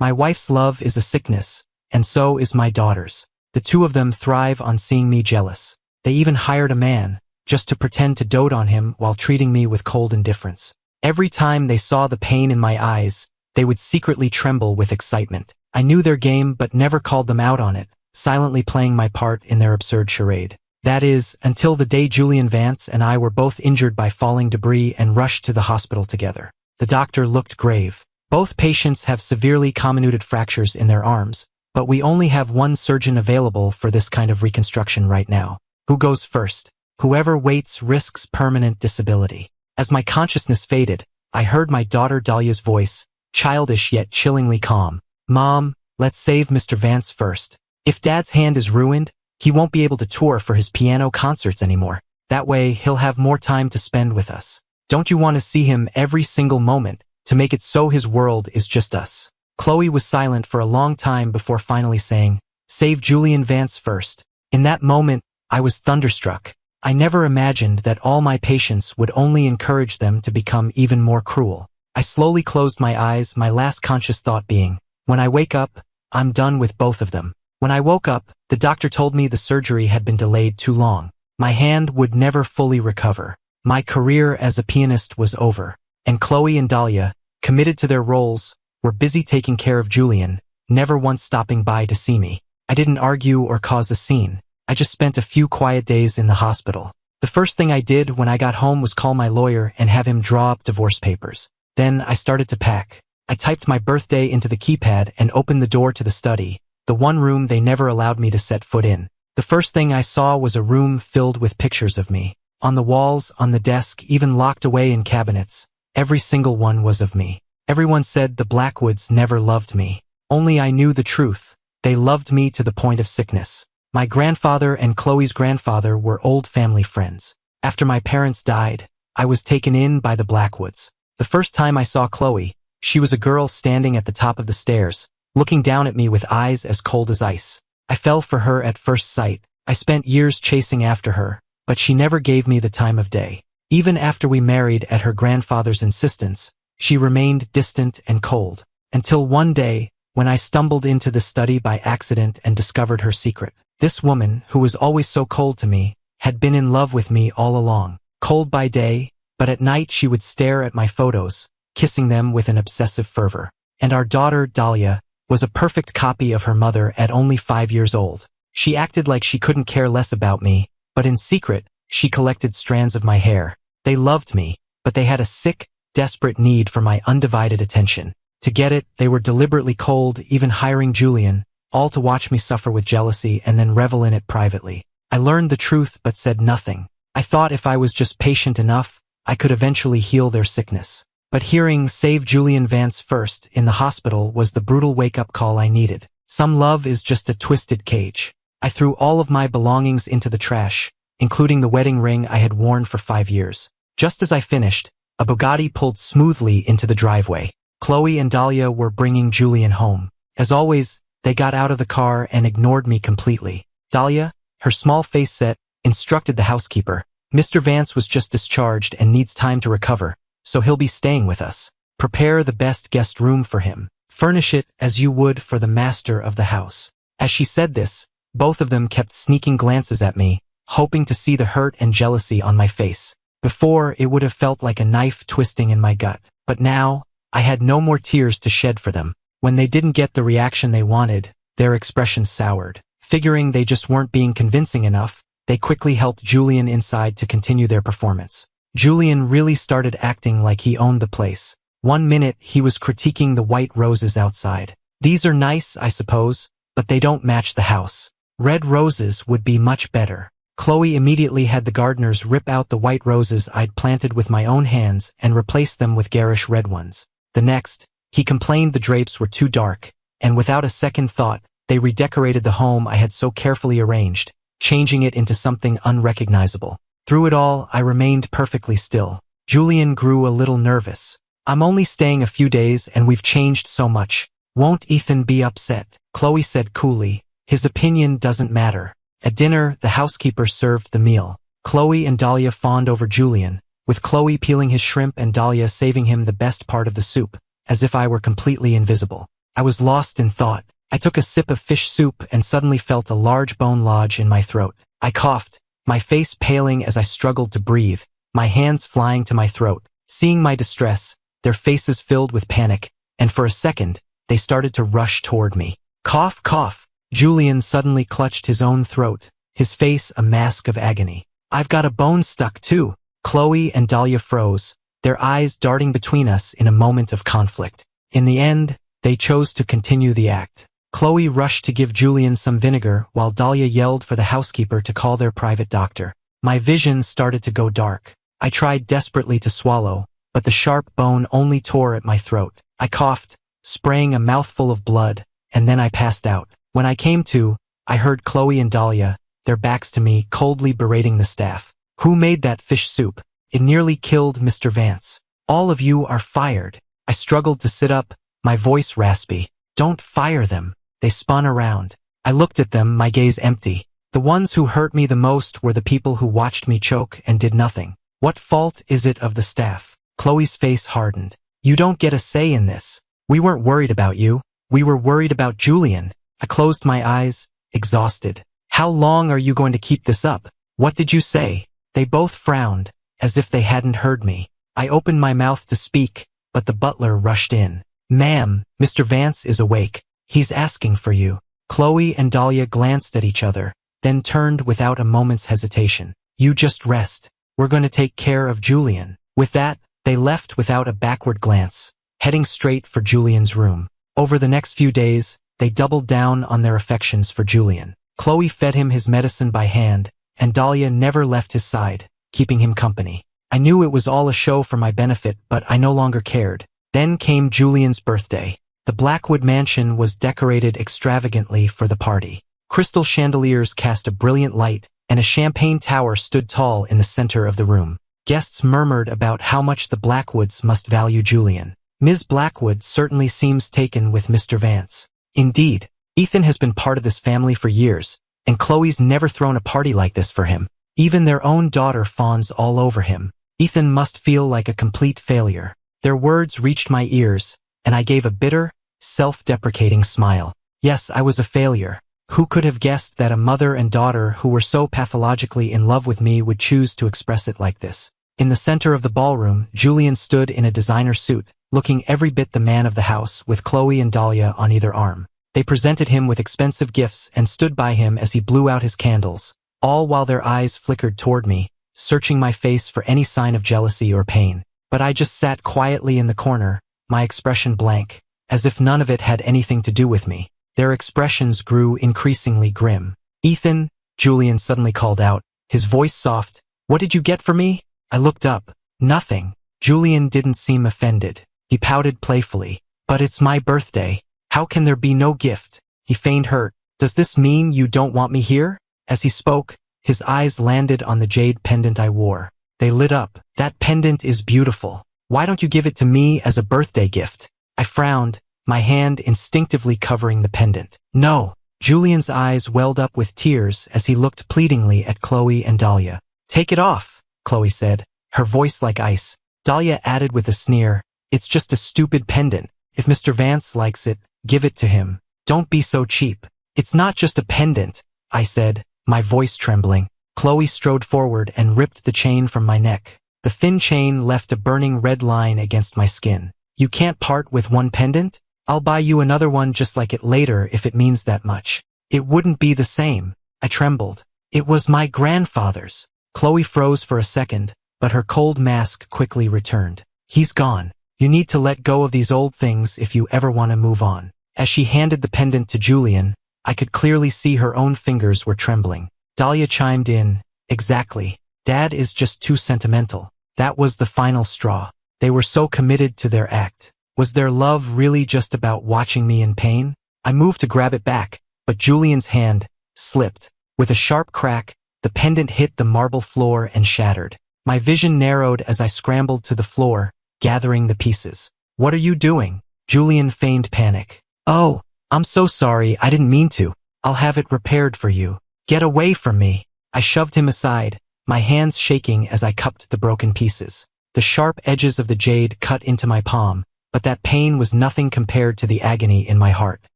My wife's love is a sickness, and so is my daughter's. The two of them thrive on seeing me jealous. They even hired a man, just to pretend to dote on him while treating me with cold indifference. Every time they saw the pain in my eyes, they would secretly tremble with excitement. I knew their game but never called them out on it, silently playing my part in their absurd charade. That is, until the day Julian Vance and I were both injured by falling debris and rushed to the hospital together. The doctor looked grave. Both patients have severely comminuted fractures in their arms, but we only have one surgeon available for this kind of reconstruction right now. Who goes first? Whoever waits risks permanent disability. As my consciousness faded, I heard my daughter Dahlia's voice, childish yet chillingly calm. Mom, let's save Mr. Vance first. If Dad's hand is ruined, he won't be able to tour for his piano concerts anymore. That way, he'll have more time to spend with us. Don't you want to see him every single moment, to make it so his world is just us? Chloe was silent for a long time before finally saying, "Save Julian Vance first." In that moment, I was thunderstruck. I never imagined that all my patients would only encourage them to become even more cruel. I slowly closed my eyes, my last conscious thought being, when I wake up, I'm done with both of them. When I woke up, the doctor told me the surgery had been delayed too long. My hand would never fully recover. My career as a pianist was over. And Chloe and Dahlia, committed to their roles, were busy taking care of Julian, never once stopping by to see me. I didn't argue or cause a scene. I just spent a few quiet days in the hospital. The first thing I did when I got home was call my lawyer and have him draw up divorce papers. Then I started to pack. I typed my birthday into the keypad and opened the door to the study, the one room they never allowed me to set foot in. The first thing I saw was a room filled with pictures of me. On the walls, on the desk, even locked away in cabinets. Every single one was of me. Everyone said the Blackwoods never loved me. Only I knew the truth. They loved me to the point of sickness. My grandfather and Chloe's grandfather were old family friends. After my parents died, I was taken in by the Blackwoods. The first time I saw Chloe, she was a girl standing at the top of the stairs, looking down at me with eyes as cold as ice. I fell for her at first sight. I spent years chasing after her, but she never gave me the time of day. Even after we married at her grandfather's insistence, she remained distant and cold, until one day, when I stumbled into the study by accident and discovered her secret. This woman, who was always so cold to me, had been in love with me all along. Cold by day, but at night she would stare at my photos, kissing them with an obsessive fervor. And our daughter, Dahlia, was a perfect copy of her mother at only 5 years old. She acted like she couldn't care less about me, but in secret, she collected strands of my hair. They loved me, but they had a sick, desperate need for my undivided attention. To get it, they were deliberately cold, even hiring Julian, all to watch me suffer with jealousy and then revel in it privately. I learned the truth but said nothing. I thought if I was just patient enough, I could eventually heal their sickness. But hearing "Save Julian Vance first" in the hospital was the brutal wake-up call I needed. Some love is just a twisted cage. I threw all of my belongings into the trash, including the wedding ring I had worn for 5 years. Just as I finished, a Bugatti pulled smoothly into the driveway. Chloe and Dahlia were bringing Julian home. As always, they got out of the car and ignored me completely. Dahlia, her small face set, instructed the housekeeper, "Mr. Vance was just discharged and needs time to recover, so he'll be staying with us. Prepare the best guest room for him. Furnish it as you would for the master of the house." As she said this, both of them kept sneaking glances at me, hoping to see the hurt and jealousy on my face. Before, it would have felt like a knife twisting in my gut, but now, I had no more tears to shed for them. When they didn't get the reaction they wanted, their expressions soured. Figuring they just weren't being convincing enough, they quickly helped Julian inside to continue their performance. Julian really started acting like he owned the place. One minute, he was critiquing the white roses outside. "These are nice, I suppose, but they don't match the house. Red roses would be much better." Chloe immediately had the gardeners rip out the white roses I'd planted with my own hands and replace them with garish red ones. The next, he complained the drapes were too dark, and without a second thought, they redecorated the home I had so carefully arranged, changing it into something unrecognizable. Through it all, I remained perfectly still. Julian grew a little nervous. "I'm only staying a few days and we've changed so much. Won't Ethan be upset?" Chloe said coolly. "His opinion doesn't matter." At dinner, the housekeeper served the meal. Chloe and Dahlia fawned over Julian, with Chloe peeling his shrimp and Dahlia saving him the best part of the soup, as if I were completely invisible. I was lost in thought. I took a sip of fish soup and suddenly felt a large bone lodge in my throat. I coughed, my face paling as I struggled to breathe, my hands flying to my throat. Seeing my distress, their faces filled with panic, and for a second, they started to rush toward me. Cough, cough. Julian suddenly clutched his own throat, his face a mask of agony. I've got a bone stuck too. Chloe and Dahlia froze, their eyes darting between us in a moment of conflict. In the end, they chose to continue the act. Chloe rushed to give Julian some vinegar while Dahlia yelled for the housekeeper to call their private doctor. My vision started to go dark. I tried desperately to swallow, but the sharp bone only tore at my throat. I coughed, spraying a mouthful of blood, and then I passed out. When I came to, I heard Chloe and Dahlia, their backs to me, coldly berating the staff. Who made that fish soup? It nearly killed Mr. Vance. All of you are fired. I struggled to sit up, my voice raspy. Don't fire them. They spun around. I looked at them, my gaze empty. The ones who hurt me the most were the people who watched me choke and did nothing. What fault is it of the staff? Chloe's face hardened. You don't get a say in this. We weren't worried about you. We were worried about Julian. I closed my eyes, exhausted. How long are you going to keep this up? What did you say? They both frowned, as if they hadn't heard me. I opened my mouth to speak, but the butler rushed in. Ma'am, Mr. Vance is awake. He's asking for you. Chloe and Dahlia glanced at each other, then turned without a moment's hesitation. You just rest. We're going to take care of Julian. With that, they left without a backward glance, heading straight for Julian's room. Over the next few days, they doubled down on their affections for Julian. Chloe fed him his medicine by hand, and Dahlia never left his side, keeping him company. I knew it was all a show for my benefit, but I no longer cared. Then came Julian's birthday. The Blackwood mansion was decorated extravagantly for the party. Crystal chandeliers cast a brilliant light, and a champagne tower stood tall in the center of the room. Guests murmured about how much the Blackwoods must value Julian. Ms. Blackwood certainly seems taken with Mr. Vance. Indeed, Ethan has been part of this family for years, and Chloe's never thrown a party like this for him. Even their own daughter fawns all over him. Ethan must feel like a complete failure. Their words reached my ears, and I gave a bitter, self-deprecating smile. Yes, I was a failure. Who could have guessed that a mother and daughter who were so pathologically in love with me would choose to express it like this? In the center of the ballroom, Julian stood in a designer suit, looking every bit the man of the house, with Chloe and Dahlia on either arm. They presented him with expensive gifts and stood by him as he blew out his candles, all while their eyes flickered toward me, searching my face for any sign of jealousy or pain. But I just sat quietly in the corner, my expression blank, as if none of it had anything to do with me. Their expressions grew increasingly grim. Ethan, Julian suddenly called out, his voice soft. What did you get for me? I looked up. Nothing. Julian didn't seem offended. He pouted playfully. But it's my birthday. How can there be no gift? He feigned hurt. Does this mean you don't want me here? As he spoke, his eyes landed on the jade pendant I wore. They lit up. That pendant is beautiful. Why don't you give it to me as a birthday gift? I frowned, my hand instinctively covering the pendant. No. Julian's eyes welled up with tears as he looked pleadingly at Chloe and Dahlia. Take it off, Chloe said, her voice like ice. Dahlia added with a sneer, it's just a stupid pendant. If Mr. Vance likes it, give it to him. Don't be so cheap. It's not just a pendant, I said, my voice trembling. Chloe strode forward and ripped the chain from my neck. The thin chain left a burning red line against my skin. You can't part with one pendant? I'll buy you another one just like it later if it means that much. It wouldn't be the same. I trembled. It was my grandfather's. Chloe froze for a second, but her cold mask quickly returned. He's gone. You need to let go of these old things if you ever want to move on. As she handed the pendant to Julian, I could clearly see her own fingers were trembling. Dahlia chimed in, exactly. Dad is just too sentimental. That was the final straw. They were so committed to their act. Was their love really just about watching me in pain? I moved to grab it back, but Julian's hand slipped. With a sharp crack, the pendant hit the marble floor and shattered. My vision narrowed as I scrambled to the floor, gathering the pieces. What are you doing? Julian feigned panic. Oh, I'm so sorry, I didn't mean to. I'll have it repaired for you. Get away from me. I shoved him aside, my hands shaking as I cupped the broken pieces. The sharp edges of the jade cut into my palm, but that pain was nothing compared to the agony in my heart.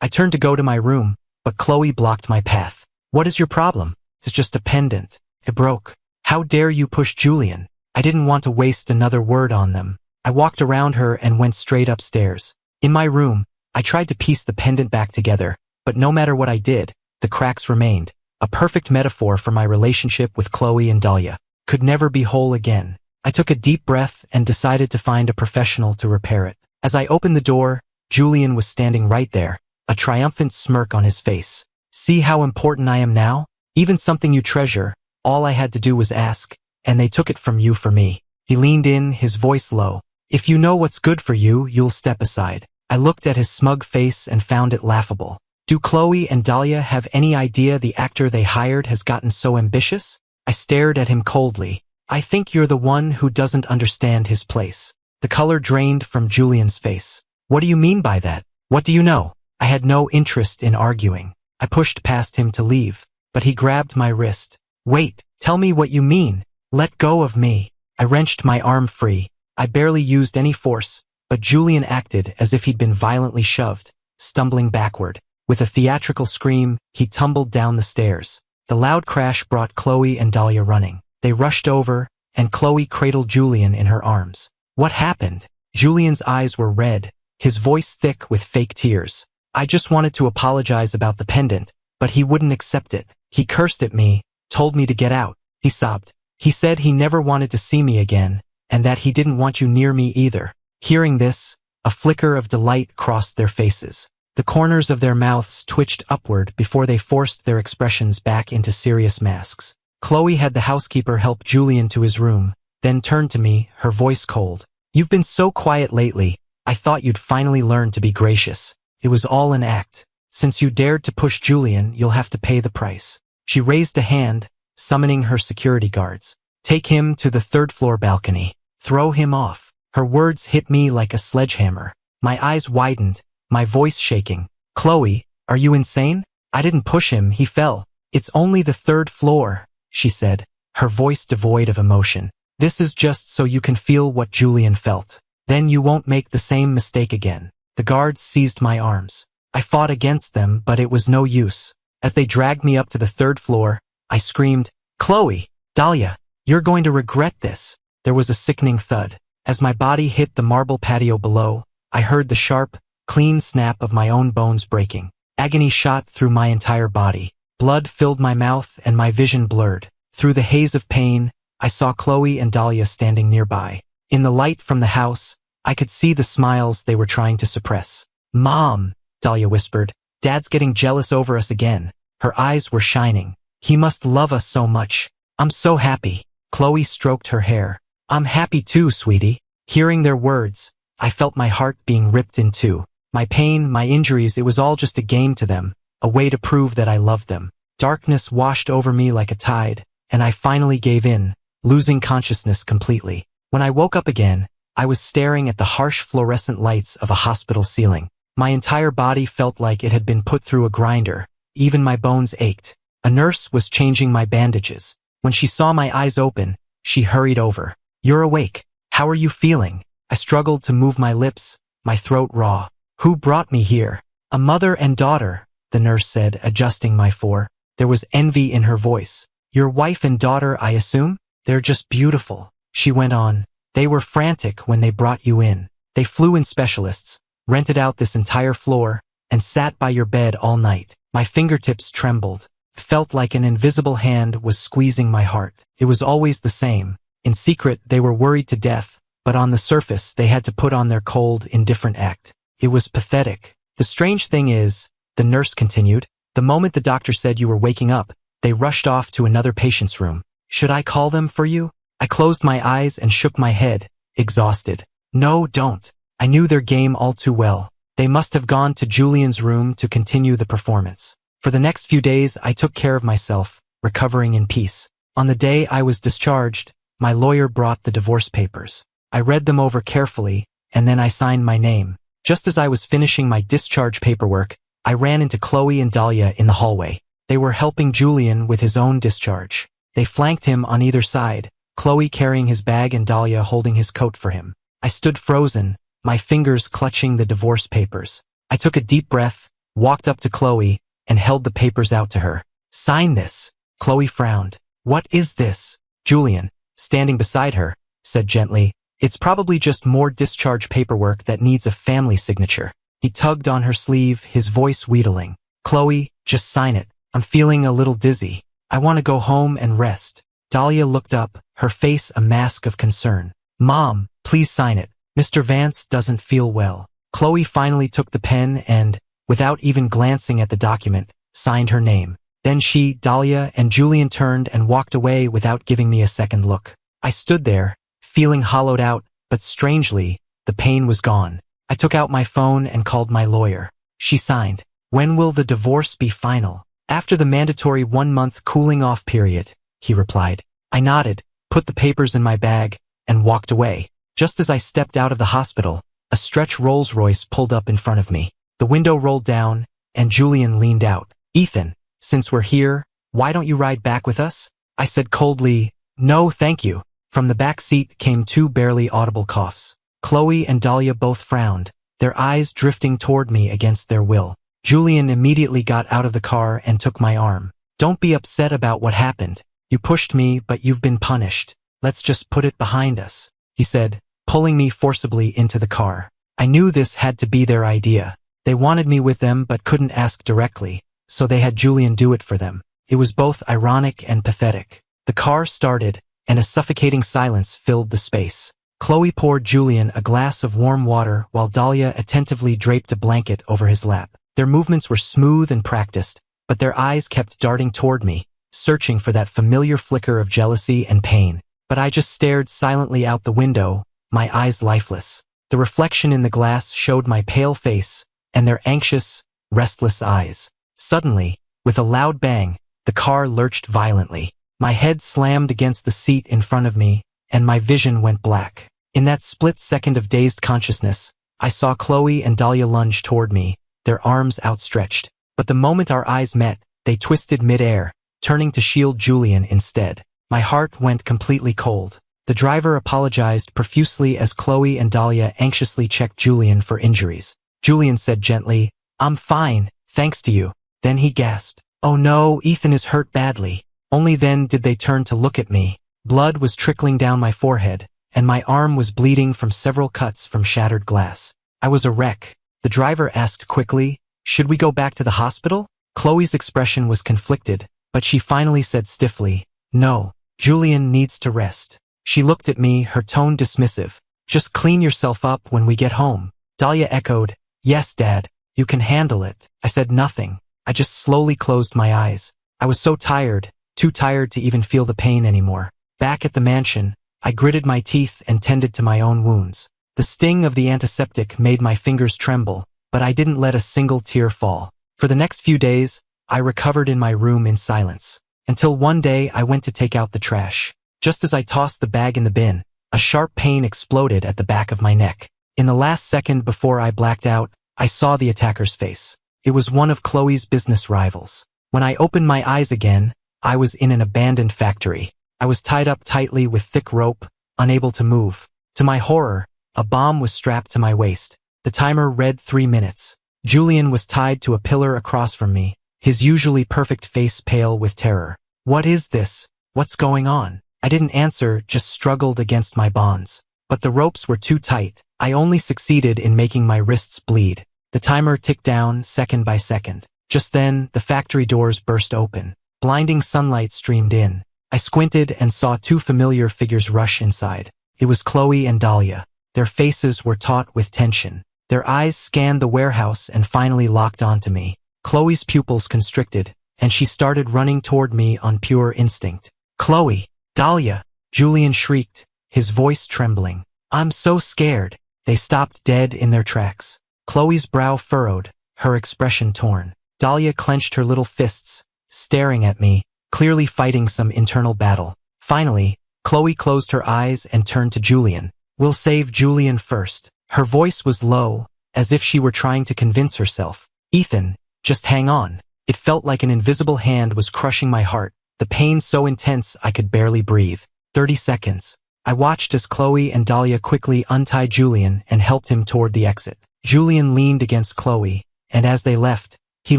I turned to go to my room, but Chloe blocked my path. What is your problem? It's just a pendant. It broke. How dare you push Julian? I didn't want to waste another word on them. I walked around her and went straight upstairs. In my room, I tried to piece the pendant back together, but no matter what I did, the cracks remained. A perfect metaphor for my relationship with Chloe and Dahlia. Could never be whole again. I took a deep breath and decided to find a professional to repair it. As I opened the door, Julian was standing right there, a triumphant smirk on his face. See how important I am now? Even something you treasure, all I had to do was ask, and they took it from you for me. He leaned in, his voice low. If you know what's good for you, you'll step aside. I looked at his smug face and found it laughable. Do Chloe and Dahlia have any idea the actor they hired has gotten so ambitious? I stared at him coldly. I think you're the one who doesn't understand his place. The color drained from Julian's face. What do you mean by that? What do you know? I had no interest in arguing. I pushed past him to leave, but he grabbed my wrist. Wait, tell me what you mean. Let go of me. I wrenched my arm free. I barely used any force, but Julian acted as if he'd been violently shoved, stumbling backward. With a theatrical scream, he tumbled down the stairs. The loud crash brought Chloe and Dahlia running. They rushed over, and Chloe cradled Julian in her arms. What happened? Julian's eyes were red, his voice thick with fake tears. I just wanted to apologize about the pendant, but he wouldn't accept it. He cursed at me, told me to get out. He sobbed. He said he never wanted to see me again, and that he didn't want you near me either. Hearing this, a flicker of delight crossed their faces. The corners of their mouths twitched upward before they forced their expressions back into serious masks. Chloe had the housekeeper help Julian to his room, then turned to me, her voice cold. You've been so quiet lately. I thought you'd finally learn to be gracious. It was all an act. Since you dared to push Julian, you'll have to pay the price. She raised a hand, summoning her security guards. Take him to the third-floor balcony. Throw him off. Her words hit me like a sledgehammer. My eyes widened, my voice shaking. Chloe, are you insane? I didn't push him, he fell. It's only the third floor, she said, her voice devoid of emotion. This is just so you can feel what Julian felt. Then you won't make the same mistake again. The guards seized my arms. I fought against them, but it was no use. As they dragged me up to the third floor, I screamed, Chloe, Dahlia, you're going to regret this. There was a sickening thud. As my body hit the marble patio below, I heard the sharp, clean snap of my own bones breaking. Agony shot through my entire body. Blood filled my mouth and my vision blurred. Through the haze of pain, I saw Chloe and Dahlia standing nearby. In the light from the house, I could see the smiles they were trying to suppress. Mom, Dahlia whispered, Dad's getting jealous over us again. Her eyes were shining. He must love us so much. I'm so happy. Chloe stroked her hair. I'm happy too, sweetie. Hearing their words, I felt my heart being ripped in two. My pain, my injuries, it was all just a game to them, a way to prove that I loved them. Darkness washed over me like a tide, and I finally gave in, losing consciousness completely. When I woke up again, I was staring at the harsh fluorescent lights of a hospital ceiling. My entire body felt like it had been put through a grinder. Even my bones ached. A nurse was changing my bandages. When she saw my eyes open, she hurried over. You're awake. How are you feeling? I struggled to move my lips, my throat raw. Who brought me here? A mother and daughter, the nurse said, adjusting my fore. There was envy in her voice. Your wife and daughter, I assume? They're just beautiful, she went on. They were frantic when they brought you in. They flew in specialists, rented out this entire floor, and sat by your bed all night. My fingertips trembled. Felt like an invisible hand was squeezing my heart. It was always the same. In secret, they were worried to death, but on the surface, they had to put on their cold, indifferent act. It was pathetic. The strange thing is, the nurse continued, the moment the doctor said you were waking up, they rushed off to another patient's room. Should I call them for you? I closed my eyes and shook my head, exhausted. No, don't. I knew their game all too well. They must have gone to Julian's room to continue the performance. For the next few days, I took care of myself, recovering in peace. On the day I was discharged, my lawyer brought the divorce papers. I read them over carefully, and then I signed my name. Just as I was finishing my discharge paperwork, I ran into Chloe and Dahlia in the hallway. They were helping Julian with his own discharge. They flanked him on either side, Chloe carrying his bag and Dahlia holding his coat for him. I stood frozen, my fingers clutching the divorce papers. I took a deep breath, walked up to Chloe, and held the papers out to her. "Sign this." Chloe frowned. "What is this?" Julian, standing beside her, said gently, "It's probably just more discharge paperwork that needs a family signature." He tugged on her sleeve, his voice wheedling. "Chloe, just sign it. I'm feeling a little dizzy. I want to go home and rest." Dahlia looked up, her face a mask of concern. "Mom, please sign it. Mr. Vance doesn't feel well." Chloe finally took the pen and, without even glancing at the document, signed her name. Then she, Dahlia, and Julian turned and walked away without giving me a second look. I stood there, feeling hollowed out, but strangely, the pain was gone. I took out my phone and called my lawyer. She signed. "When will the divorce be final?" "After the mandatory 1-month cooling-off period," he replied. I nodded, put the papers in my bag, and walked away. Just as I stepped out of the hospital, a stretch Rolls-Royce pulled up in front of me. The window rolled down, and Julian leaned out. "Ethan, since we're here, why don't you ride back with us?" I said coldly, "No, thank you." From the back seat came 2 barely audible coughs. Chloe and Dahlia both frowned, their eyes drifting toward me against their will. Julian immediately got out of the car and took my arm. "Don't be upset about what happened. You pushed me, but you've been punished. Let's just put it behind us," he said, pulling me forcibly into the car. I knew this had to be their idea. They wanted me with them but couldn't ask directly, so they had Julian do it for them. It was both ironic and pathetic. The car started, and a suffocating silence filled the space. Chloe poured Julian a glass of warm water while Dahlia attentively draped a blanket over his lap. Their movements were smooth and practiced, but their eyes kept darting toward me, searching for that familiar flicker of jealousy and pain. But I just stared silently out the window, my eyes lifeless. The reflection in the glass showed my pale face and their anxious, restless eyes. Suddenly, with a loud bang, the car lurched violently. My head slammed against the seat in front of me, and my vision went black. In that split second of dazed consciousness, I saw Chloe and Dahlia lunge toward me, their arms outstretched. But the moment our eyes met, they twisted mid-air, turning to shield Julian instead. My heart went completely cold. The driver apologized profusely as Chloe and Dahlia anxiously checked Julian for injuries. Julian said gently, "I'm fine, thanks to you." Then he gasped, "Oh no, Ethan is hurt badly." Only then did they turn to look at me. Blood was trickling down my forehead, and my arm was bleeding from several cuts from shattered glass. I was a wreck. The driver asked quickly, "Should we go back to the hospital?" Chloe's expression was conflicted, but she finally said stiffly, "No, Julian needs to rest." She looked at me, her tone dismissive. "Just clean yourself up when we get home." Dahlia echoed, "Yes, Dad, you can handle it." I said nothing. I just slowly closed my eyes. I was so tired, too tired to even feel the pain anymore. Back at the mansion, I gritted my teeth and tended to my own wounds. The sting of the antiseptic made my fingers tremble, but I didn't let a single tear fall. For the next few days, I recovered in my room in silence. Until one day I went to take out the trash. Just as I tossed the bag in the bin, a sharp pain exploded at the back of my neck. In the last second before I blacked out, I saw the attacker's face. It was one of Chloe's business rivals. When I opened my eyes again, I was in an abandoned factory. I was tied up tightly with thick rope, unable to move. To my horror, a bomb was strapped to my waist. The timer read 3 minutes. Julian was tied to a pillar across from me, his usually perfect face pale with terror. "What is this? What's going on?" I didn't answer, just struggled against my bonds. But the ropes were too tight. I only succeeded in making my wrists bleed. The timer ticked down second by second. Just then, the factory doors burst open. Blinding sunlight streamed in. I squinted and saw 2 familiar figures rush inside. It was Chloe and Dahlia. Their faces were taut with tension. Their eyes scanned the warehouse and finally locked onto me. Chloe's pupils constricted, and she started running toward me on pure instinct. "Chloe! Dahlia!" Julian shrieked, his voice trembling. "I'm so scared." They stopped dead in their tracks. Chloe's brow furrowed, her expression torn. Dahlia clenched her little fists, staring at me, clearly fighting some internal battle. Finally, Chloe closed her eyes and turned to Julian. "We'll save Julian first." Her voice was low, as if she were trying to convince herself. "Ethan, just hang on." It felt like an invisible hand was crushing my heart, the pain so intense I could barely breathe. 30 seconds. I watched as Chloe and Dahlia quickly untied Julian and helped him toward the exit. Julian leaned against Chloe, and as they left, he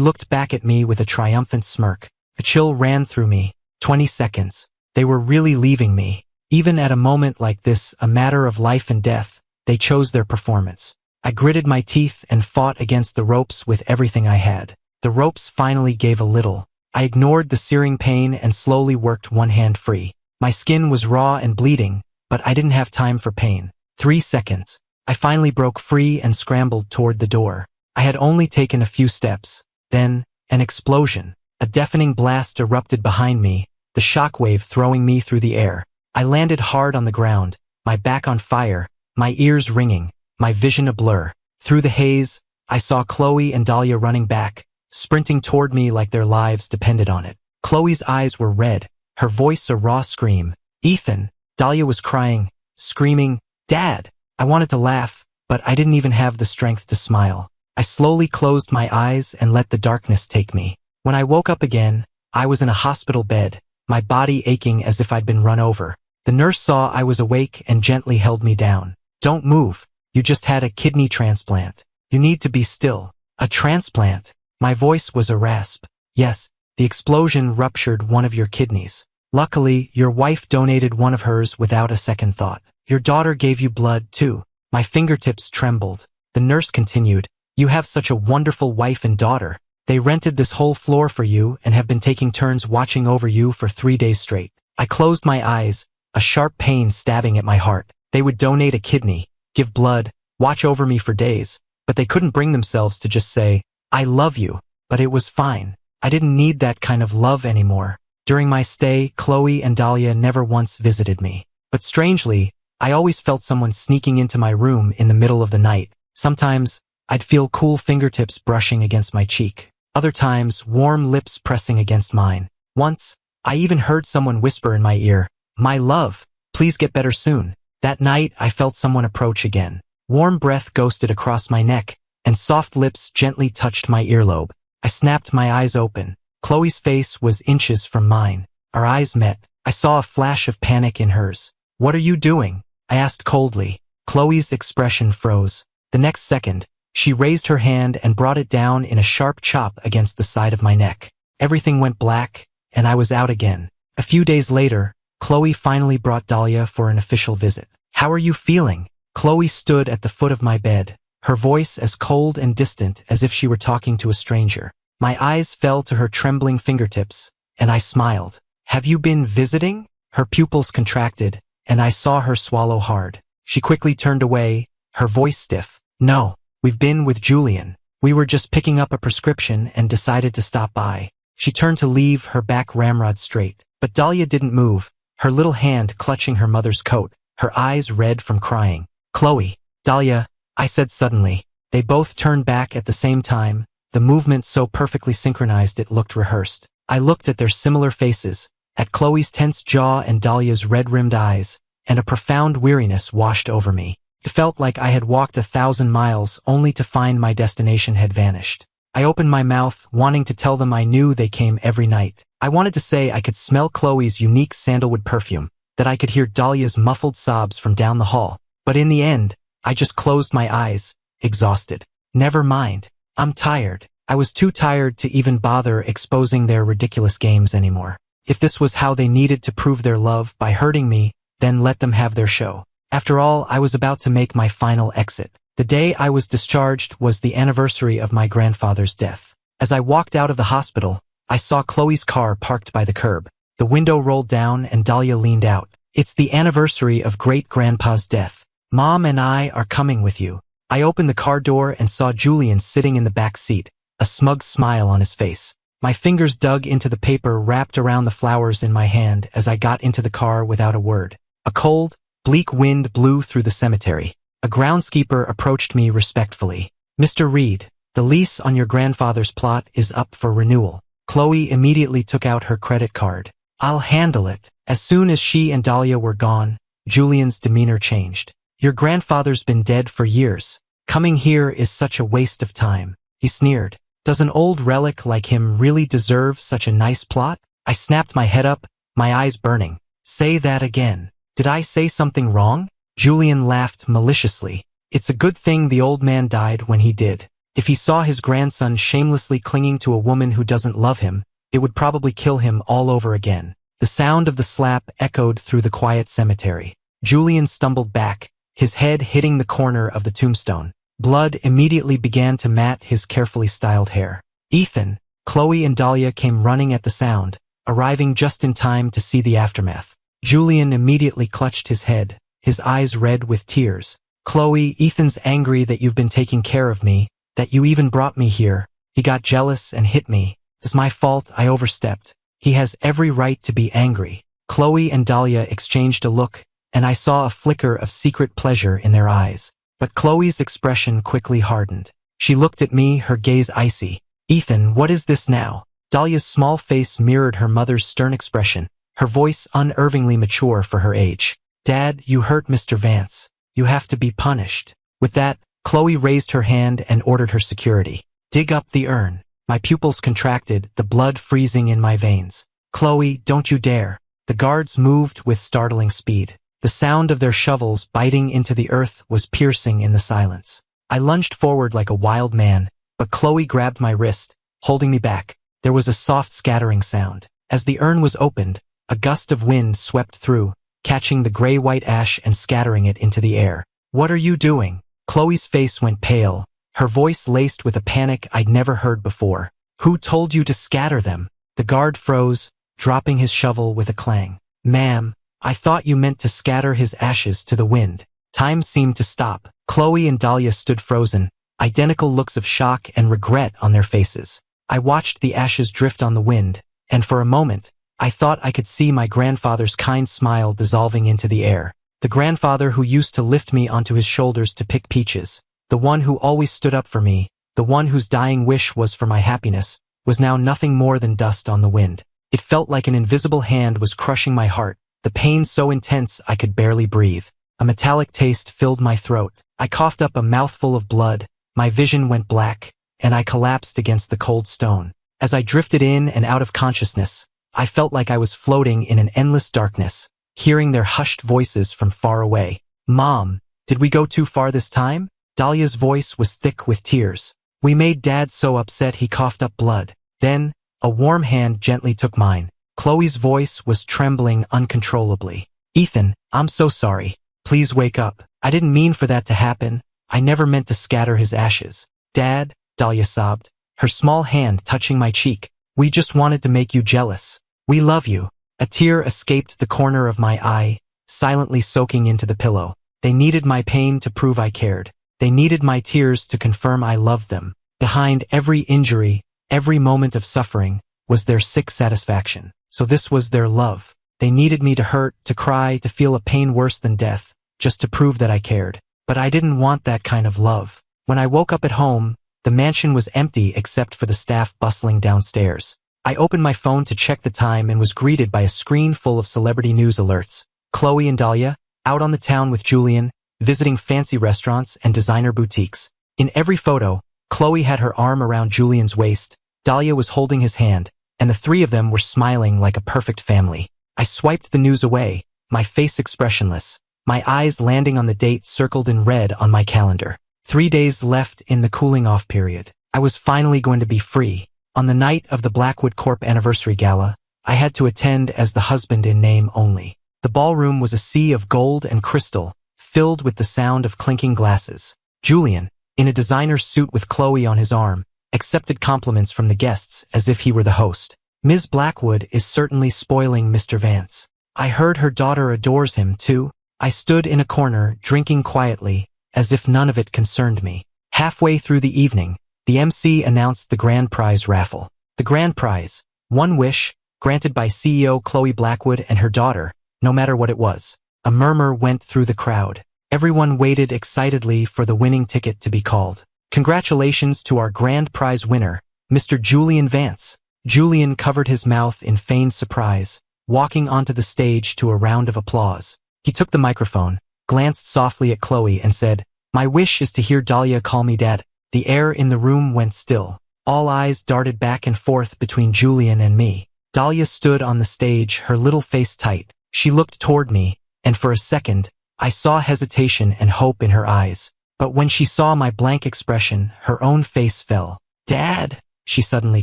looked back at me with a triumphant smirk. A chill ran through me. 20 seconds. They were really leaving me. Even at a moment like this, a matter of life and death, they chose their performance. I gritted my teeth and fought against the ropes with everything I had. The ropes finally gave a little. I ignored the searing pain and slowly worked one hand free. My skin was raw and bleeding, but I didn't have time for pain. 3 seconds. I finally broke free and scrambled toward the door. I had only taken a few steps. Then, an explosion. A deafening blast erupted behind me, the shockwave throwing me through the air. I landed hard on the ground, my back on fire, my ears ringing, my vision a blur. Through the haze, I saw Chloe and Dahlia running back, sprinting toward me like their lives depended on it. Chloe's eyes were red, her voice a raw scream. Ethan! Dahlia was crying, screaming, Dad! I wanted to laugh, but I didn't even have the strength to smile. I slowly closed my eyes and let the darkness take me. When I woke up again, I was in a hospital bed, my body aching as if I'd been run over. The nurse saw I was awake and gently held me down. Don't move. You just had a kidney transplant. You need to be still. A transplant? My voice was a rasp. Yes, the explosion ruptured one of your kidneys. Luckily, your wife donated one of hers without a second thought. Your daughter gave you blood, too. My fingertips trembled. The nurse continued, You have such a wonderful wife and daughter. They rented this whole floor for you and have been taking turns watching over you for 3 days straight. I closed my eyes, a sharp pain stabbing at my heart. They would donate a kidney, give blood, watch over me for days, but they couldn't bring themselves to just say, I love you. But it was fine. I didn't need that kind of love anymore. During my stay, Chloe and Dahlia never once visited me. But strangely, I always felt someone sneaking into my room in the middle of the night. Sometimes, I'd feel cool fingertips brushing against my cheek. Other times, warm lips pressing against mine. Once, I even heard someone whisper in my ear, My love, please get better soon. That night, I felt someone approach again. Warm breath ghosted across my neck, and soft lips gently touched my earlobe. I snapped my eyes open. Chloe's face was inches from mine. Our eyes met. I saw a flash of panic in hers. What are you doing? I asked coldly. Chloe's expression froze. The next second, she raised her hand and brought it down in a sharp chop against the side of my neck. Everything went black, and I was out again. A few days later, Chloe finally brought Dahlia for an official visit. How are you feeling? Chloe stood at the foot of my bed, her voice as cold and distant as if she were talking to a stranger. My eyes fell to her trembling fingertips, and I smiled. Have you been visiting? Her pupils contracted, and I saw her swallow hard. She quickly turned away, her voice stiff. No, we've been with Julian. We were just picking up a prescription and decided to stop by. She turned to leave, her back ramrod straight. But Dahlia didn't move, her little hand clutching her mother's coat, her eyes red from crying. Chloe, Dahlia, I said suddenly. They both turned back at the same time, the movement so perfectly synchronized it looked rehearsed. I looked at their similar faces, at Chloe's tense jaw and Dahlia's red-rimmed eyes, and a profound weariness washed over me. It felt like I had walked 1,000 miles only to find my destination had vanished. I opened my mouth, wanting to tell them I knew they came every night. I wanted to say I could smell Chloe's unique sandalwood perfume, that I could hear Dahlia's muffled sobs from down the hall. But in the end, I just closed my eyes, exhausted. Never mind. I'm tired. I was too tired to even bother exposing their ridiculous games anymore. If this was how they needed to prove their love by hurting me, then let them have their show. After all, I was about to make my final exit. The day I was discharged was the anniversary of my grandfather's death. As I walked out of the hospital, I saw Chloe's car parked by the curb. The window rolled down and Dahlia leaned out. It's the anniversary of great-grandpa's death. Mom and I are coming with you. I opened the car door and saw Julian sitting in the back seat, a smug smile on his face. My fingers dug into the paper wrapped around the flowers in my hand as I got into the car without a word. A cold, bleak wind blew through the cemetery. A groundskeeper approached me respectfully. Mr. Reed, the lease on your grandfather's plot is up for renewal. Chloe immediately took out her credit card. I'll handle it. As soon as she and Dahlia were gone, Julian's demeanor changed. Your grandfather's been dead for years. Coming here is such a waste of time. He sneered. Does an old relic like him really deserve such a nice plot? I snapped my head up, my eyes burning. Say that again. Did I say something wrong? Julian laughed maliciously. It's a good thing the old man died when he did. If he saw his grandson shamelessly clinging to a woman who doesn't love him, it would probably kill him all over again. The sound of the slap echoed through the quiet cemetery. Julian stumbled back, his head hitting the corner of the tombstone. Blood immediately began to mat his carefully styled hair. Ethan, Chloe and Dahlia came running at the sound, arriving just in time to see the aftermath. Julian immediately clutched his head, his eyes red with tears. Chloe, Ethan's angry that you've been taking care of me, that you even brought me here. He got jealous and hit me. It's my fault, I overstepped. He has every right to be angry. Chloe and Dahlia exchanged a look, and I saw a flicker of secret pleasure in their eyes. But Chloe's expression quickly hardened. She looked at me, her gaze icy. Ethan, what is this now? Dahlia's small face mirrored her mother's stern expression, her voice unervingly mature for her age. Dad, you hurt Mr. Vance. You have to be punished. With that, Chloe raised her hand and ordered her security. Dig up the urn. My pupils contracted, the blood freezing in my veins. Chloe, don't you dare. The guards moved with startling speed. The sound of their shovels biting into the earth was piercing in the silence. I lunged forward like a wild man, but Chloe grabbed my wrist, holding me back. There was a soft scattering sound. As the urn was opened, a gust of wind swept through, catching the gray-white ash and scattering it into the air. What are you doing? Chloe's face went pale, her voice laced with a panic I'd never heard before. Who told you to scatter them? The guard froze, dropping his shovel with a clang. Ma'am, I thought you meant to scatter his ashes to the wind. Time seemed to stop. Chloe and Dahlia stood frozen, identical looks of shock and regret on their faces. I watched the ashes drift on the wind, and for a moment, I thought I could see my grandfather's kind smile dissolving into the air. The grandfather who used to lift me onto his shoulders to pick peaches, the one who always stood up for me, the one whose dying wish was for my happiness, was now nothing more than dust on the wind. It felt like an invisible hand was crushing my heart, the pain so intense I could barely breathe. A metallic taste filled my throat. I coughed up a mouthful of blood, my vision went black, and I collapsed against the cold stone. As I drifted in and out of consciousness, I felt like I was floating in an endless darkness, hearing their hushed voices from far away. Mom, did we go too far this time? Dahlia's voice was thick with tears. We made Dad so upset he coughed up blood. Then, a warm hand gently took mine. Chloe's voice was trembling uncontrollably. Ethan, I'm so sorry. Please wake up. I didn't mean for that to happen. I never meant to scatter his ashes. Dad, Dahlia sobbed, her small hand touching my cheek. We just wanted to make you jealous. We love you. A tear escaped the corner of my eye, silently soaking into the pillow. They needed my pain to prove I cared. They needed my tears to confirm I loved them. Behind every injury, every moment of suffering, was their sick satisfaction. So this was their love. They needed me to hurt, to cry, to feel a pain worse than death, just to prove that I cared. But I didn't want that kind of love. When I woke up at home, the mansion was empty except for the staff bustling downstairs. I opened my phone to check the time and was greeted by a screen full of celebrity news alerts. Chloe and Dahlia, out on the town with Julian, visiting fancy restaurants and designer boutiques. In every photo, Chloe had her arm around Julian's waist, Dahlia was holding his hand, and the three of them were smiling like a perfect family. I swiped the news away, my face expressionless, my eyes landing on the date circled in red on my calendar. 3 days left in the cooling-off period. I was finally going to be free. On the night of the Blackwood Corp anniversary gala, I had to attend as the husband in name only. The ballroom was a sea of gold and crystal, filled with the sound of clinking glasses. Julian, in a designer suit with Chloe on his arm, accepted compliments from the guests as if he were the host. Ms. Blackwood is certainly spoiling Mr. Vance. I heard her daughter adores him, too. I stood in a corner, drinking quietly, as if none of it concerned me. Halfway through the evening, the MC announced the grand prize raffle. The grand prize, one wish, granted by CEO Chloe Blackwood and her daughter, no matter what it was. A murmur went through the crowd. Everyone waited excitedly for the winning ticket to be called. Congratulations to our grand prize winner, Mr. Julian Vance. Julian covered his mouth in feigned surprise, walking onto the stage to a round of applause. He took the microphone, glanced softly at Chloe and said, "My wish is to hear Dahlia call me Dad." The air in the room went still. All eyes darted back and forth between Julian and me. Dahlia stood on the stage, her little face tight. She looked toward me, and for a second, I saw hesitation and hope in her eyes. But when she saw my blank expression, her own face fell. "Dad," she suddenly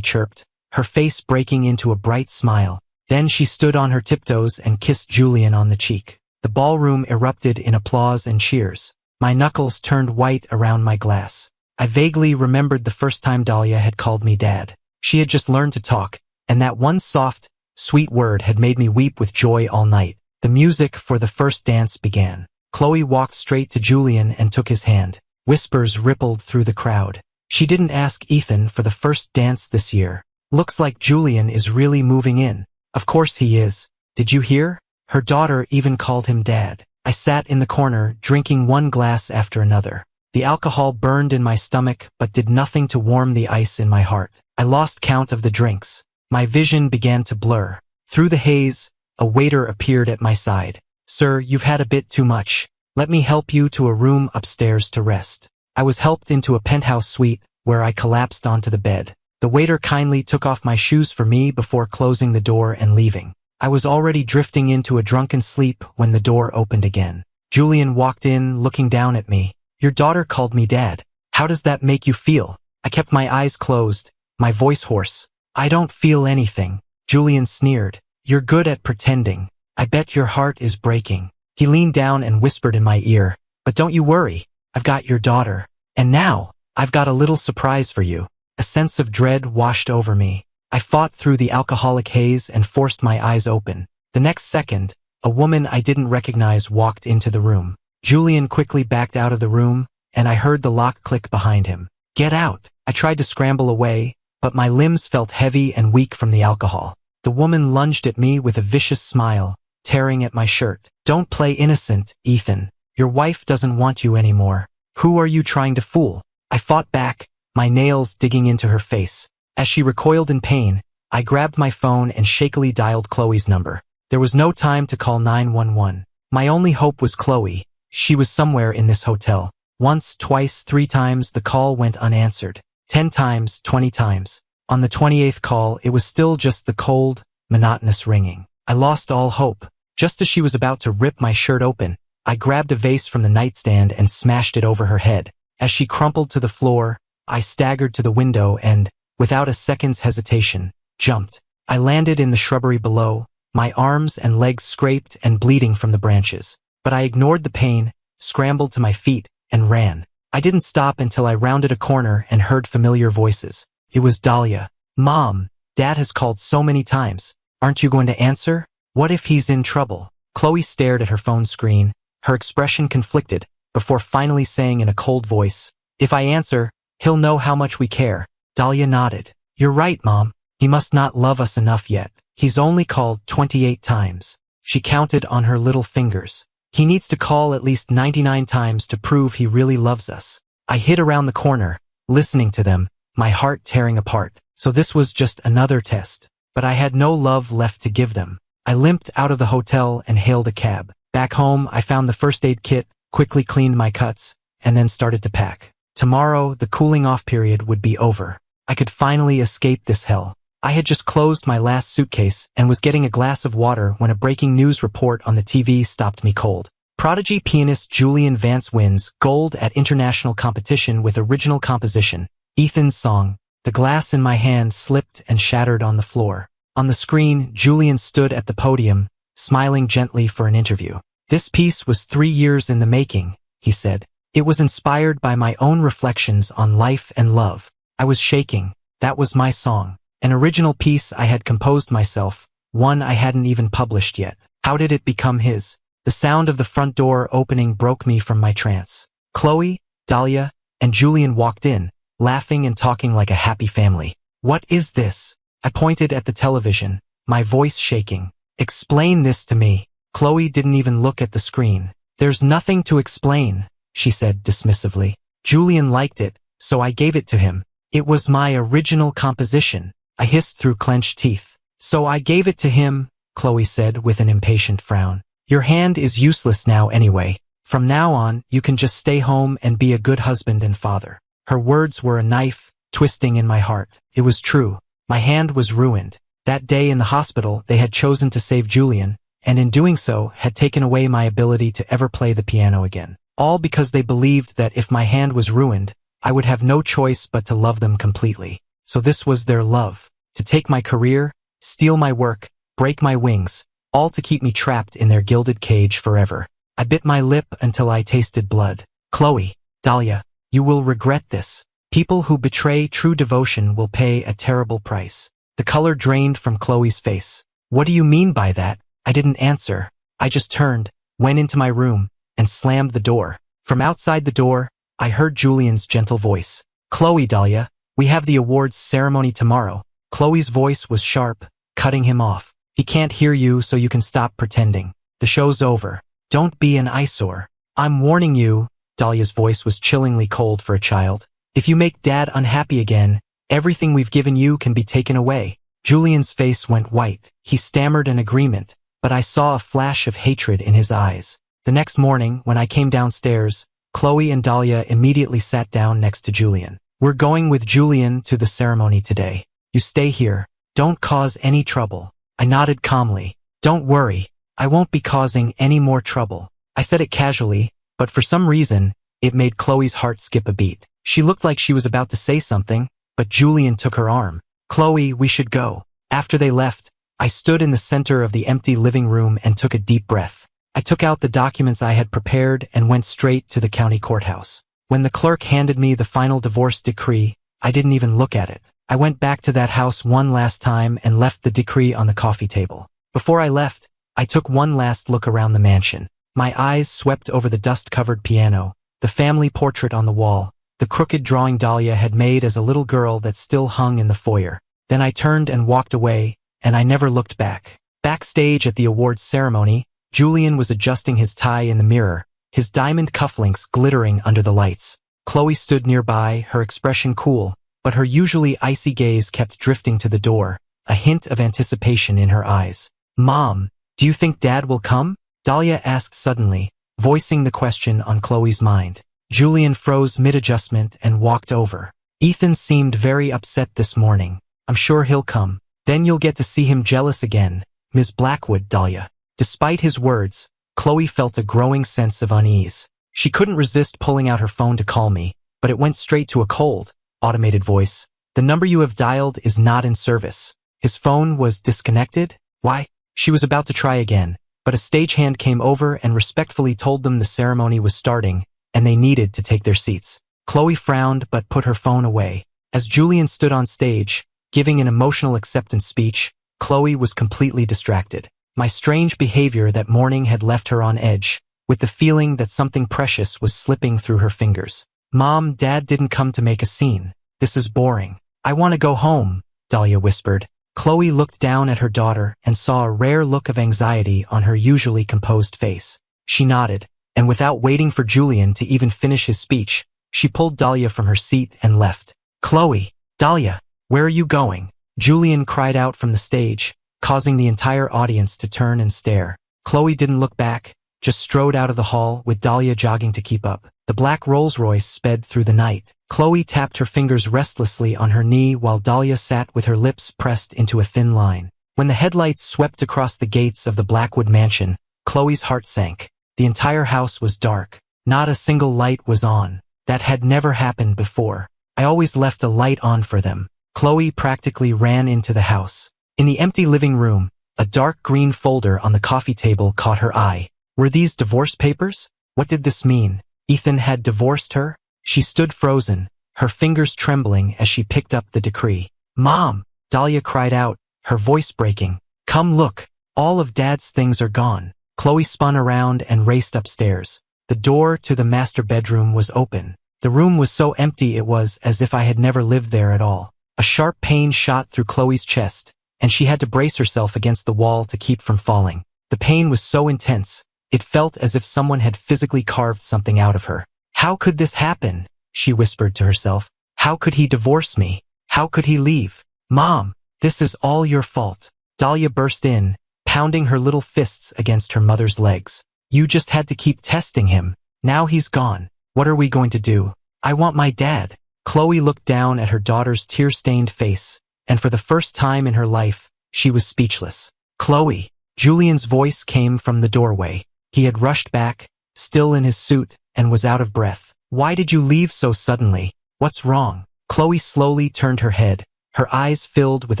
chirped, her face breaking into a bright smile. Then she stood on her tiptoes and kissed Julian on the cheek. The ballroom erupted in applause and cheers. My knuckles turned white around my glass. I vaguely remembered the first time Dahlia had called me Dad. She had just learned to talk, and that one soft, sweet word had made me weep with joy all night. The music for the first dance began. Chloe walked straight to Julian and took his hand. Whispers rippled through the crowd. She didn't ask Ethan for the first dance this year. "Looks like Julian is really moving in." "Of course he is. Did you hear? Her daughter even called him Dad." I sat in the corner, drinking one glass after another. The alcohol burned in my stomach but did nothing to warm the ice in my heart. I lost count of the drinks. My vision began to blur. Through the haze, a waiter appeared at my side. "Sir, you've had a bit too much. Let me help you to a room upstairs to rest." I was helped into a penthouse suite, where I collapsed onto the bed. The waiter kindly took off my shoes for me before closing the door and leaving. I was already drifting into a drunken sleep when the door opened again. Julian walked in, looking down at me. "Your daughter called me Dad. How does that make you feel?" I kept my eyes closed, my voice hoarse. "I don't feel anything." Julian sneered. "You're good at pretending. I bet your heart is breaking." He leaned down and whispered in my ear, "But don't you worry, I've got your daughter. And now, I've got a little surprise for you." A sense of dread washed over me. I fought through the alcoholic haze and forced my eyes open. The next second, a woman I didn't recognize walked into the room. Julian quickly backed out of the room, and I heard the lock click behind him. "Get out!" I tried to scramble away, but my limbs felt heavy and weak from the alcohol. The woman lunged at me with a vicious smile, tearing at my shirt. "Don't play innocent, Ethan. Your wife doesn't want you anymore. Who are you trying to fool?" I fought back, my nails digging into her face. As she recoiled in pain, I grabbed my phone and shakily dialed Chloe's number. There was no time to call 911. My only hope was Chloe. She was somewhere in this hotel. Once, twice, 3 times, the call went unanswered. 10 times, 20 times. On the 28th call, it was still just the cold, monotonous ringing. I lost all hope. Just as she was about to rip my shirt open, I grabbed a vase from the nightstand and smashed it over her head. As she crumpled to the floor, I staggered to the window and, without a second's hesitation, jumped. I landed in the shrubbery below, my arms and legs scraped and bleeding from the branches. But I ignored the pain, scrambled to my feet, and ran. I didn't stop until I rounded a corner and heard familiar voices. It was Dahlia. "Mom, Dad has called so many times. Aren't you going to answer? What if he's in trouble?" Chloe stared at her phone screen, her expression conflicted, before finally saying in a cold voice, "If I answer, he'll know how much we care." Dahlia nodded. "You're right, Mom. He must not love us enough yet. He's only called 28 times. She counted on her little fingers. "He needs to call at least 99 times to prove he really loves us." I hid around the corner, listening to them, my heart tearing apart. So this was just another test. But I had no love left to give them. I limped out of the hotel and hailed a cab. Back home, I found the first aid kit, quickly cleaned my cuts, and then started to pack. Tomorrow, the cooling off period would be over. I could finally escape this hell. I had just closed my last suitcase and was getting a glass of water when a breaking news report on the TV stopped me cold. Prodigy pianist Julian Vance wins gold at international competition with original composition, Ethan's song. The glass in my hand slipped and shattered on the floor. On the screen, Julian stood at the podium, smiling gently for an interview. "This piece was 3 years in the making," he said. "It was inspired by my own reflections on life and love." I was shaking. That was my song. An original piece I had composed myself, one I hadn't even published yet. How did it become his? The sound of the front door opening broke me from my trance. Chloe, Dahlia, and Julian walked in, laughing and talking like a happy family. "What is this?" I pointed at the television, my voice shaking. "Explain this to me." Chloe didn't even look at the screen. "There's nothing to explain," she said dismissively. "Julian liked it, so I gave it to him. It was my original composition." I hissed through clenched teeth. "So I gave it to him," Chloe said with an impatient frown. "Your hand is useless now anyway. From now on, you can just stay home and be a good husband and father." Her words were a knife, twisting in my heart. It was true. My hand was ruined. That day in the hospital, they had chosen to save Julian, and in doing so had taken away my ability to ever play the piano again. All because they believed that if my hand was ruined, I would have no choice but to love them completely. So this was their love. To take my career, steal my work, break my wings, all to keep me trapped in their gilded cage forever. I bit my lip until I tasted blood. Chloe, Dahlia, you will regret this. People who betray true devotion will pay a terrible price. The color drained from Chloe's face. What do you mean by that? I didn't answer. I just turned, went into my room, and slammed the door. From outside the door, I heard Julian's gentle voice. Chloe, Dahlia, we have the awards ceremony tomorrow. Chloe's voice was sharp, cutting him off. He can't hear you, so you can stop pretending. The show's over. Don't be an eyesore. I'm warning you. Dahlia's voice was chillingly cold for a child. If you make Dad unhappy again, everything we've given you can be taken away. Julian's face went white. He stammered an agreement, but I saw a flash of hatred in his eyes. The next morning, when I came downstairs, Chloe and Dahlia immediately sat down next to Julian. We're going with Julian to the ceremony today. You stay here. Don't cause any trouble. I nodded calmly. Don't worry. I won't be causing any more trouble. I said it casually, but for some reason, it made Chloe's heart skip a beat. She looked like she was about to say something, but Julian took her arm. Chloe, we should go. After they left, I stood in the center of the empty living room and took a deep breath. I took out the documents I had prepared and went straight to the county courthouse. When the clerk handed me the final divorce decree, I didn't even look at it. I went back to that house one last time and left the decree on the coffee table. Before I left, I took one last look around the mansion. My eyes swept over the dust-covered piano, the family portrait on the wall, the crooked drawing Dahlia had made as a little girl that still hung in the foyer. Then I turned and walked away, and I never looked back. Backstage at the awards ceremony, Julian was adjusting his tie in the mirror, his diamond cufflinks glittering under the lights. Chloe stood nearby, her expression cool, but her usually icy gaze kept drifting to the door, a hint of anticipation in her eyes. Mom, do you think Dad will come? Dahlia asked suddenly, voicing the question on Chloe's mind. Julian froze mid-adjustment and walked over. Ethan seemed very upset this morning. I'm sure he'll come. Then you'll get to see him jealous again, Ms. Blackwood, Dahlia. Despite his words, Chloe felt a growing sense of unease. She couldn't resist pulling out her phone to call me, but it went straight to a cold, automated voice. The number you have dialed is not in service. His phone was disconnected? Why? She was about to try again, but a stagehand came over and respectfully told them the ceremony was starting, and they needed to take their seats. Chloe frowned but put her phone away. As Julian stood on stage, giving an emotional acceptance speech, Chloe was completely distracted. My strange behavior that morning had left her on edge, with the feeling that something precious was slipping through her fingers. Mom, Dad didn't come to make a scene. This is boring. I want to go home, Dahlia whispered. Chloe looked down at her daughter and saw a rare look of anxiety on her usually composed face. She nodded, and without waiting for Julian to even finish his speech, she pulled Dahlia from her seat and left. Chloe, Dahlia, where are you going? Julian cried out from the stage, causing the entire audience to turn and stare. Chloe didn't look back, just strode out of the hall with Dahlia jogging to keep up. The black Rolls-Royce sped through the night. Chloe tapped her fingers restlessly on her knee while Dahlia sat with her lips pressed into a thin line. When the headlights swept across the gates of the Blackwood mansion, Chloe's heart sank. The entire house was dark. Not a single light was on. That had never happened before. I always left a light on for them. Chloe practically ran into the house. In the empty living room, a dark green folder on the coffee table caught her eye. Were these divorce papers? What did this mean? Ethan had divorced her? She stood frozen, her fingers trembling as she picked up the decree. Mom! Dahlia cried out, her voice breaking. Come look, all of Dad's things are gone. Chloe spun around and raced upstairs. The door to the master bedroom was open. The room was so empty it was as if I had never lived there at all. A sharp pain shot through Chloe's chest, and she had to brace herself against the wall to keep from falling. The pain was so intense, it felt as if someone had physically carved something out of her. How could this happen? She whispered to herself. How could he divorce me? How could he leave? Mom, this is all your fault. Dahlia burst in, pounding her little fists against her mother's legs. You just had to keep testing him. Now he's gone. What are we going to do? I want my dad. Chloe looked down at her daughter's tear-stained face, and for the first time in her life, she was speechless. Chloe, Julian's voice came from the doorway. He had rushed back, still in his suit, and was out of breath. "Why did you leave so suddenly? What's wrong?" Chloe slowly turned her head, her eyes filled with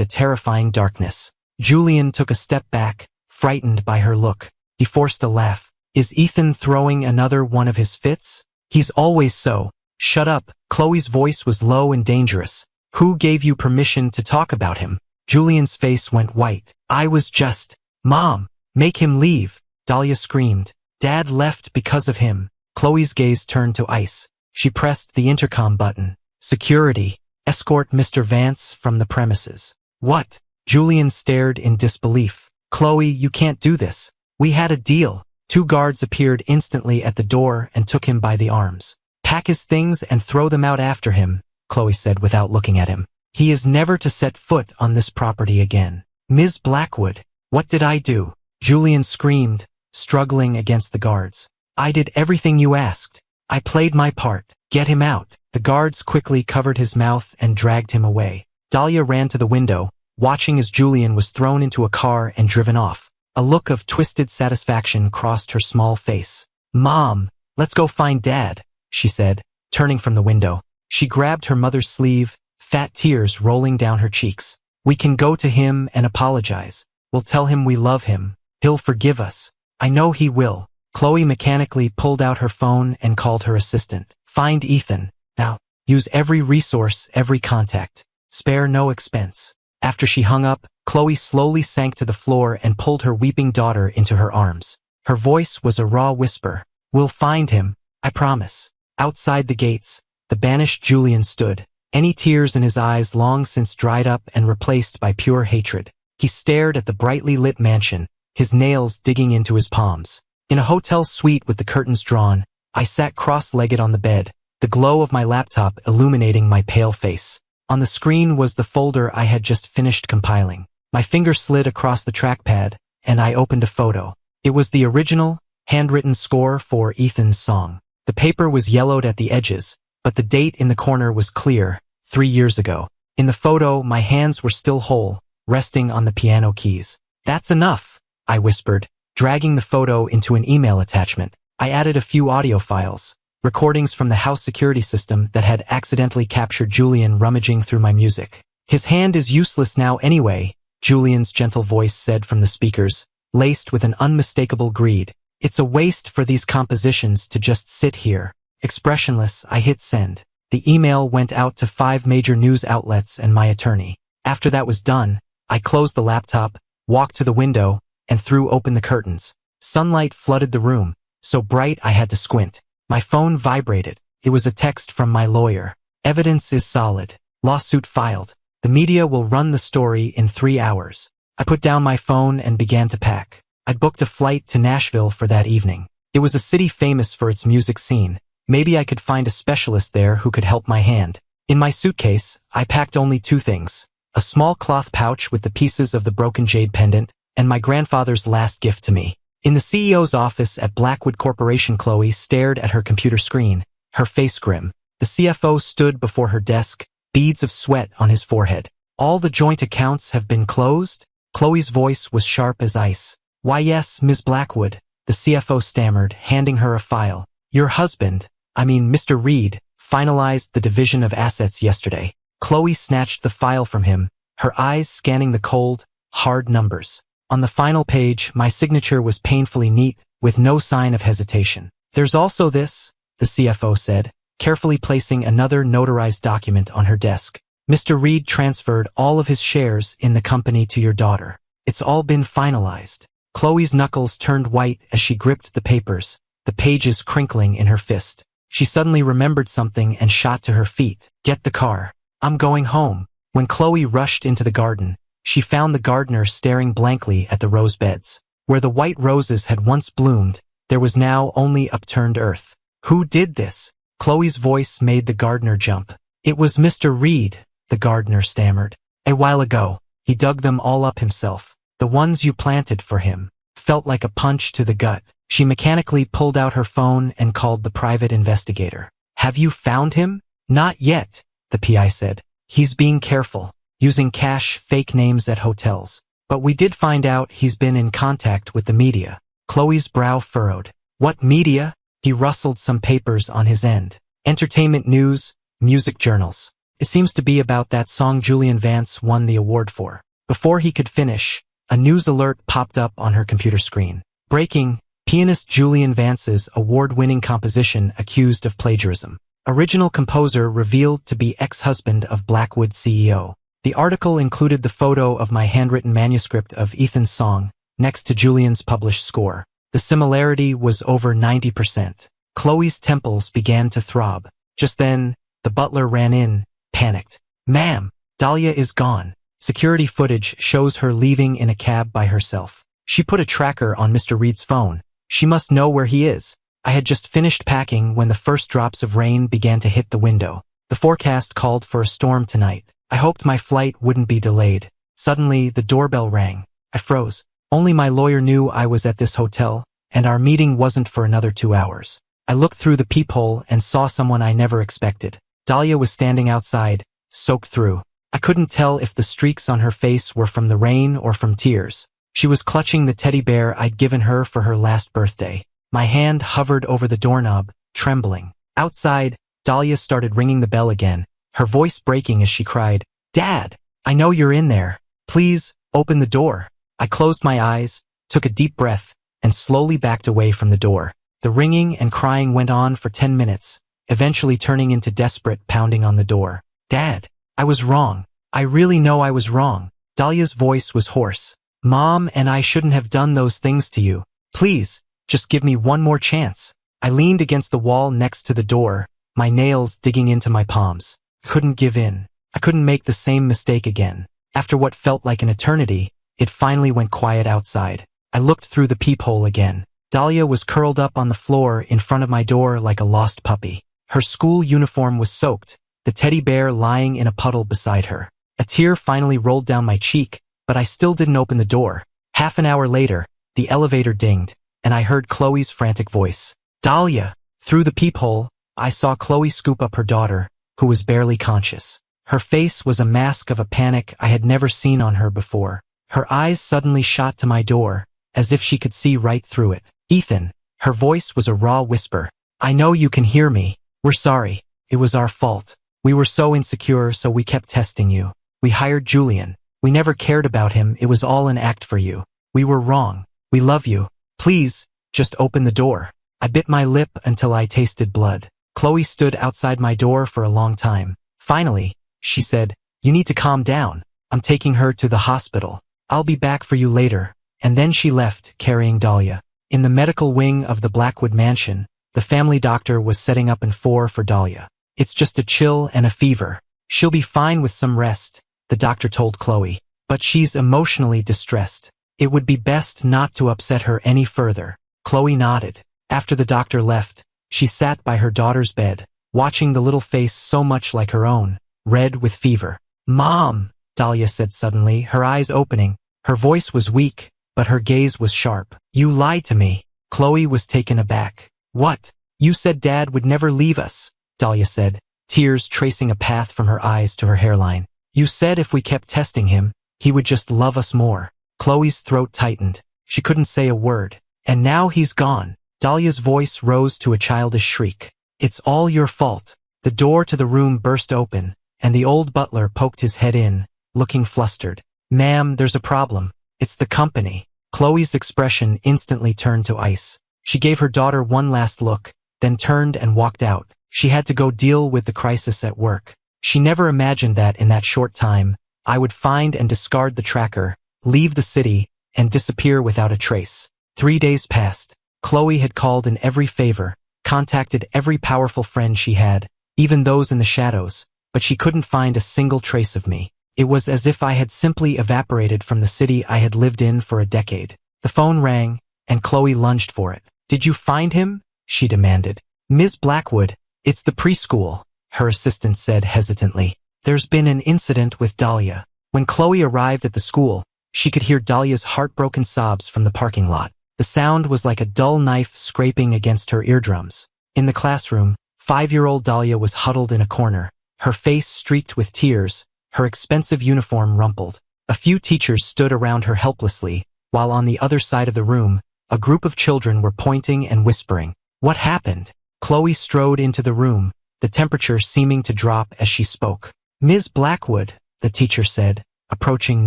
a terrifying darkness. Julian took a step back, frightened by her look. He forced a laugh. "Is Ethan throwing another one of his fits? He's always so." "Shut up." Chloe's voice was low and dangerous. "Who gave you permission to talk about him?" Julian's face went white. "I was just—" "Mom, make him leave," Dahlia screamed. "Dad left because of him." Chloe's gaze turned to ice. She pressed the intercom button. "Security, escort Mr. Vance from the premises." "What?" Julian stared in disbelief. "Chloe, you can't do this. We had a deal." 2 guards appeared instantly at the door and took him by the arms. "Pack his things and throw them out after him," Chloe said without looking at him. "He is never to set foot on this property again." "Ms. Blackwood, what did I do?" Julian screamed, struggling against the guards. "I did everything you asked. I played my part. Get him out." The guards quickly covered his mouth and dragged him away. Dahlia ran to the window, watching as Julian was thrown into a car and driven off. A look of twisted satisfaction crossed her small face. "Mom, let's go find Dad," she said, turning from the window. She grabbed her mother's sleeve, fat tears rolling down her cheeks. "We can go to him and apologize. We'll tell him we love him. He'll forgive us. I know he will." Chloe mechanically pulled out her phone and called her assistant. "Find Ethan. Now, use every resource, every contact. Spare no expense." After she hung up, Chloe slowly sank to the floor and pulled her weeping daughter into her arms. Her voice was a raw whisper. "We'll find him, I promise." Outside the gates, the banished Julian stood, any tears in his eyes long since dried up and replaced by pure hatred. He stared at the brightly lit mansion, his nails digging into his palms. In a hotel suite with the curtains drawn, I sat cross-legged on the bed, the glow of my laptop illuminating my pale face. On the screen was the folder I had just finished compiling. My finger slid across the trackpad, and I opened a photo. It was the original, handwritten score for Ethan's song. The paper was yellowed at the edges, but the date in the corner was clear, 3 years ago. In the photo, my hands were still whole, resting on the piano keys. "That's enough," I whispered, dragging the photo into an email attachment. I added a few audio files, recordings from the house security system that had accidentally captured Julian rummaging through my music. "His hand is useless now anyway," Julian's gentle voice said from the speakers, laced with an unmistakable greed. "It's a waste for these compositions to just sit here." Expressionless, I hit send. The email went out to 5 major news outlets and my attorney. After that was done, I closed the laptop, walked to the window, and threw open the curtains. Sunlight flooded the room, so bright I had to squint. My phone vibrated. It was a text from my lawyer. "Evidence is solid. Lawsuit filed. The media will run the story in 3 hours." I put down my phone and began to pack. I'd booked a flight to Nashville for that evening. It was a city famous for its music scene. Maybe I could find a specialist there who could help my hand. In my suitcase, I packed only 2 things: a small cloth pouch with the pieces of the broken jade pendant, and my grandfather's last gift to me. In the CEO's office at Blackwood Corporation, Chloe stared at her computer screen, her face grim. The CFO stood before her desk, beads of sweat on his forehead. "All the joint accounts have been closed?" Chloe's voice was sharp as ice. "Why yes, Ms. Blackwood," the CFO stammered, handing her a file. "Your husband, Mr. Reed, finalized the division of assets yesterday." Chloe snatched the file from him, her eyes scanning the cold, hard numbers. On the final page, my signature was painfully neat, with no sign of hesitation. "There's also this," the CFO said, carefully placing another notarized document on her desk. "Mr. Reed transferred all of his shares in the company to your daughter. It's all been finalized." Chloe's knuckles turned white as she gripped the papers, the pages crinkling in her fist. She suddenly remembered something and shot to her feet. "Get the car. I'm going home." When Chloe rushed into the garden, she found the gardener staring blankly at the rose beds. Where the white roses had once bloomed, there was now only upturned earth. "Who did this?" Chloe's voice made the gardener jump. "It was Mr. Reed," the gardener stammered. "A while ago, he dug them all up himself. The ones you planted for him." Felt like a punch to the gut. She mechanically pulled out her phone and called the private investigator. "Have you found him?" "Not yet," the PI said. "He's being careful, using cash fake names at hotels. But we did find out he's been in contact with the media. Chloe's brow furrowed. What media? He rustled some papers on his end. Entertainment news, music journals. It seems to be about that song Julian Vance won the award for. Before he could finish, a news alert popped up on her computer screen. Breaking, pianist Julian Vance's award-winning composition accused of plagiarism. Original composer revealed to be ex-husband of Blackwood CEO. The article included the photo of my handwritten manuscript of Ethan's song, next to Julian's published score. The similarity was over 90%. Chloe's temples began to throb. Just then, the butler ran in, panicked. "Ma'am, Dahlia is gone." Security footage shows her leaving in a cab by herself. She put a tracker on Mr. Reed's phone. She must know where he is. I had just finished packing when the first drops of rain began to hit the window. The forecast called for a storm tonight. I hoped my flight wouldn't be delayed. Suddenly, the doorbell rang. I froze. Only my lawyer knew I was at this hotel, and our meeting wasn't for another 2 hours. I looked through the peephole and saw someone I never expected. Dahlia was standing outside, soaked through. I couldn't tell if the streaks on her face were from the rain or from tears. She was clutching the teddy bear I'd given her for her last birthday. My hand hovered over the doorknob, trembling. Outside, Dahlia started ringing the bell again, her voice breaking as she cried, "Dad, I know you're in there. Please, open the door." I closed my eyes, took a deep breath, and slowly backed away from the door. The ringing and crying went on for 10 minutes, eventually turning into desperate pounding on the door. "Dad, I was wrong. I really know I was wrong." Dahlia's voice was hoarse. "Mom and I shouldn't have done those things to you. Please, just give me one more chance." I leaned against the wall next to the door, my nails digging into my palms. I couldn't give in. I couldn't make the same mistake again. After what felt like an eternity, it finally went quiet outside. I looked through the peephole again. Dahlia was curled up on the floor in front of my door like a lost puppy. Her school uniform was soaked, the teddy bear lying in a puddle beside her. A tear finally rolled down my cheek, but I still didn't open the door. Half an hour later, the elevator dinged, and I heard Chloe's frantic voice. "Dahlia!" Through the peephole, I saw Chloe scoop up her daughter, who was barely conscious. Her face was a mask of a panic I had never seen on her before. Her eyes suddenly shot to my door, as if she could see right through it. "Ethan." Her voice was a raw whisper. "I know you can hear me. We're sorry. It was our fault. We were so insecure, so we kept testing you. We hired Julian. We never cared about him. It was all an act for you. We were wrong. We love you. Please, just open the door." I bit my lip until I tasted blood. Chloe stood outside my door for a long time. Finally, she said, "You need to calm down. I'm taking her to the hospital. I'll be back for you later." And then she left, carrying Dahlia. In the medical wing of the Blackwood mansion, the family doctor was setting up in 4 for Dahlia. "It's just a chill and a fever. She'll be fine with some rest," the doctor told Chloe. "But she's emotionally distressed. It would be best not to upset her any further." Chloe nodded. After the doctor left, she sat by her daughter's bed, watching the little face so much like her own, red with fever. "Mom," Dahlia said suddenly, her eyes opening. Her voice was weak, but her gaze was sharp. "You lied to me." Chloe was taken aback. "What?" "You said Dad would never leave us," Dahlia said, tears tracing a path from her eyes to her hairline. "You said if we kept testing him, he would just love us more." Chloe's throat tightened. She couldn't say a word. "And now he's gone." Dahlia's voice rose to a childish shriek. "It's all your fault." The door to the room burst open, and the old butler poked his head in, looking flustered. "Ma'am, there's a problem. It's the company." Chloe's expression instantly turned to ice. She gave her daughter one last look, then turned and walked out. She had to go deal with the crisis at work. She never imagined that in that short time, I would find and discard the tracker, leave the city, and disappear without a trace. 3 days passed. Chloe had called in every favor, contacted every powerful friend she had, even those in the shadows, but she couldn't find a single trace of me. It was as if I had simply evaporated from the city I had lived in for a decade. The phone rang, and Chloe lunged for it. "Did you find him?" she demanded. "Ms. Blackwood, it's the preschool," her assistant said hesitantly. "There's been an incident with Dahlia." When Chloe arrived at the school, she could hear Dahlia's heartbroken sobs from the parking lot. The sound was like a dull knife scraping against her eardrums. In the classroom, 5-year-old Dahlia was huddled in a corner, her face streaked with tears, her expensive uniform rumpled. A few teachers stood around her helplessly, while on the other side of the room, a group of children were pointing and whispering. What happened? Chloe strode into the room, the temperature seeming to drop as she spoke. Ms. Blackwood, the teacher said, approaching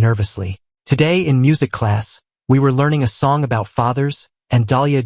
nervously. Today in music class, we were learning a song about fathers, and Dahlia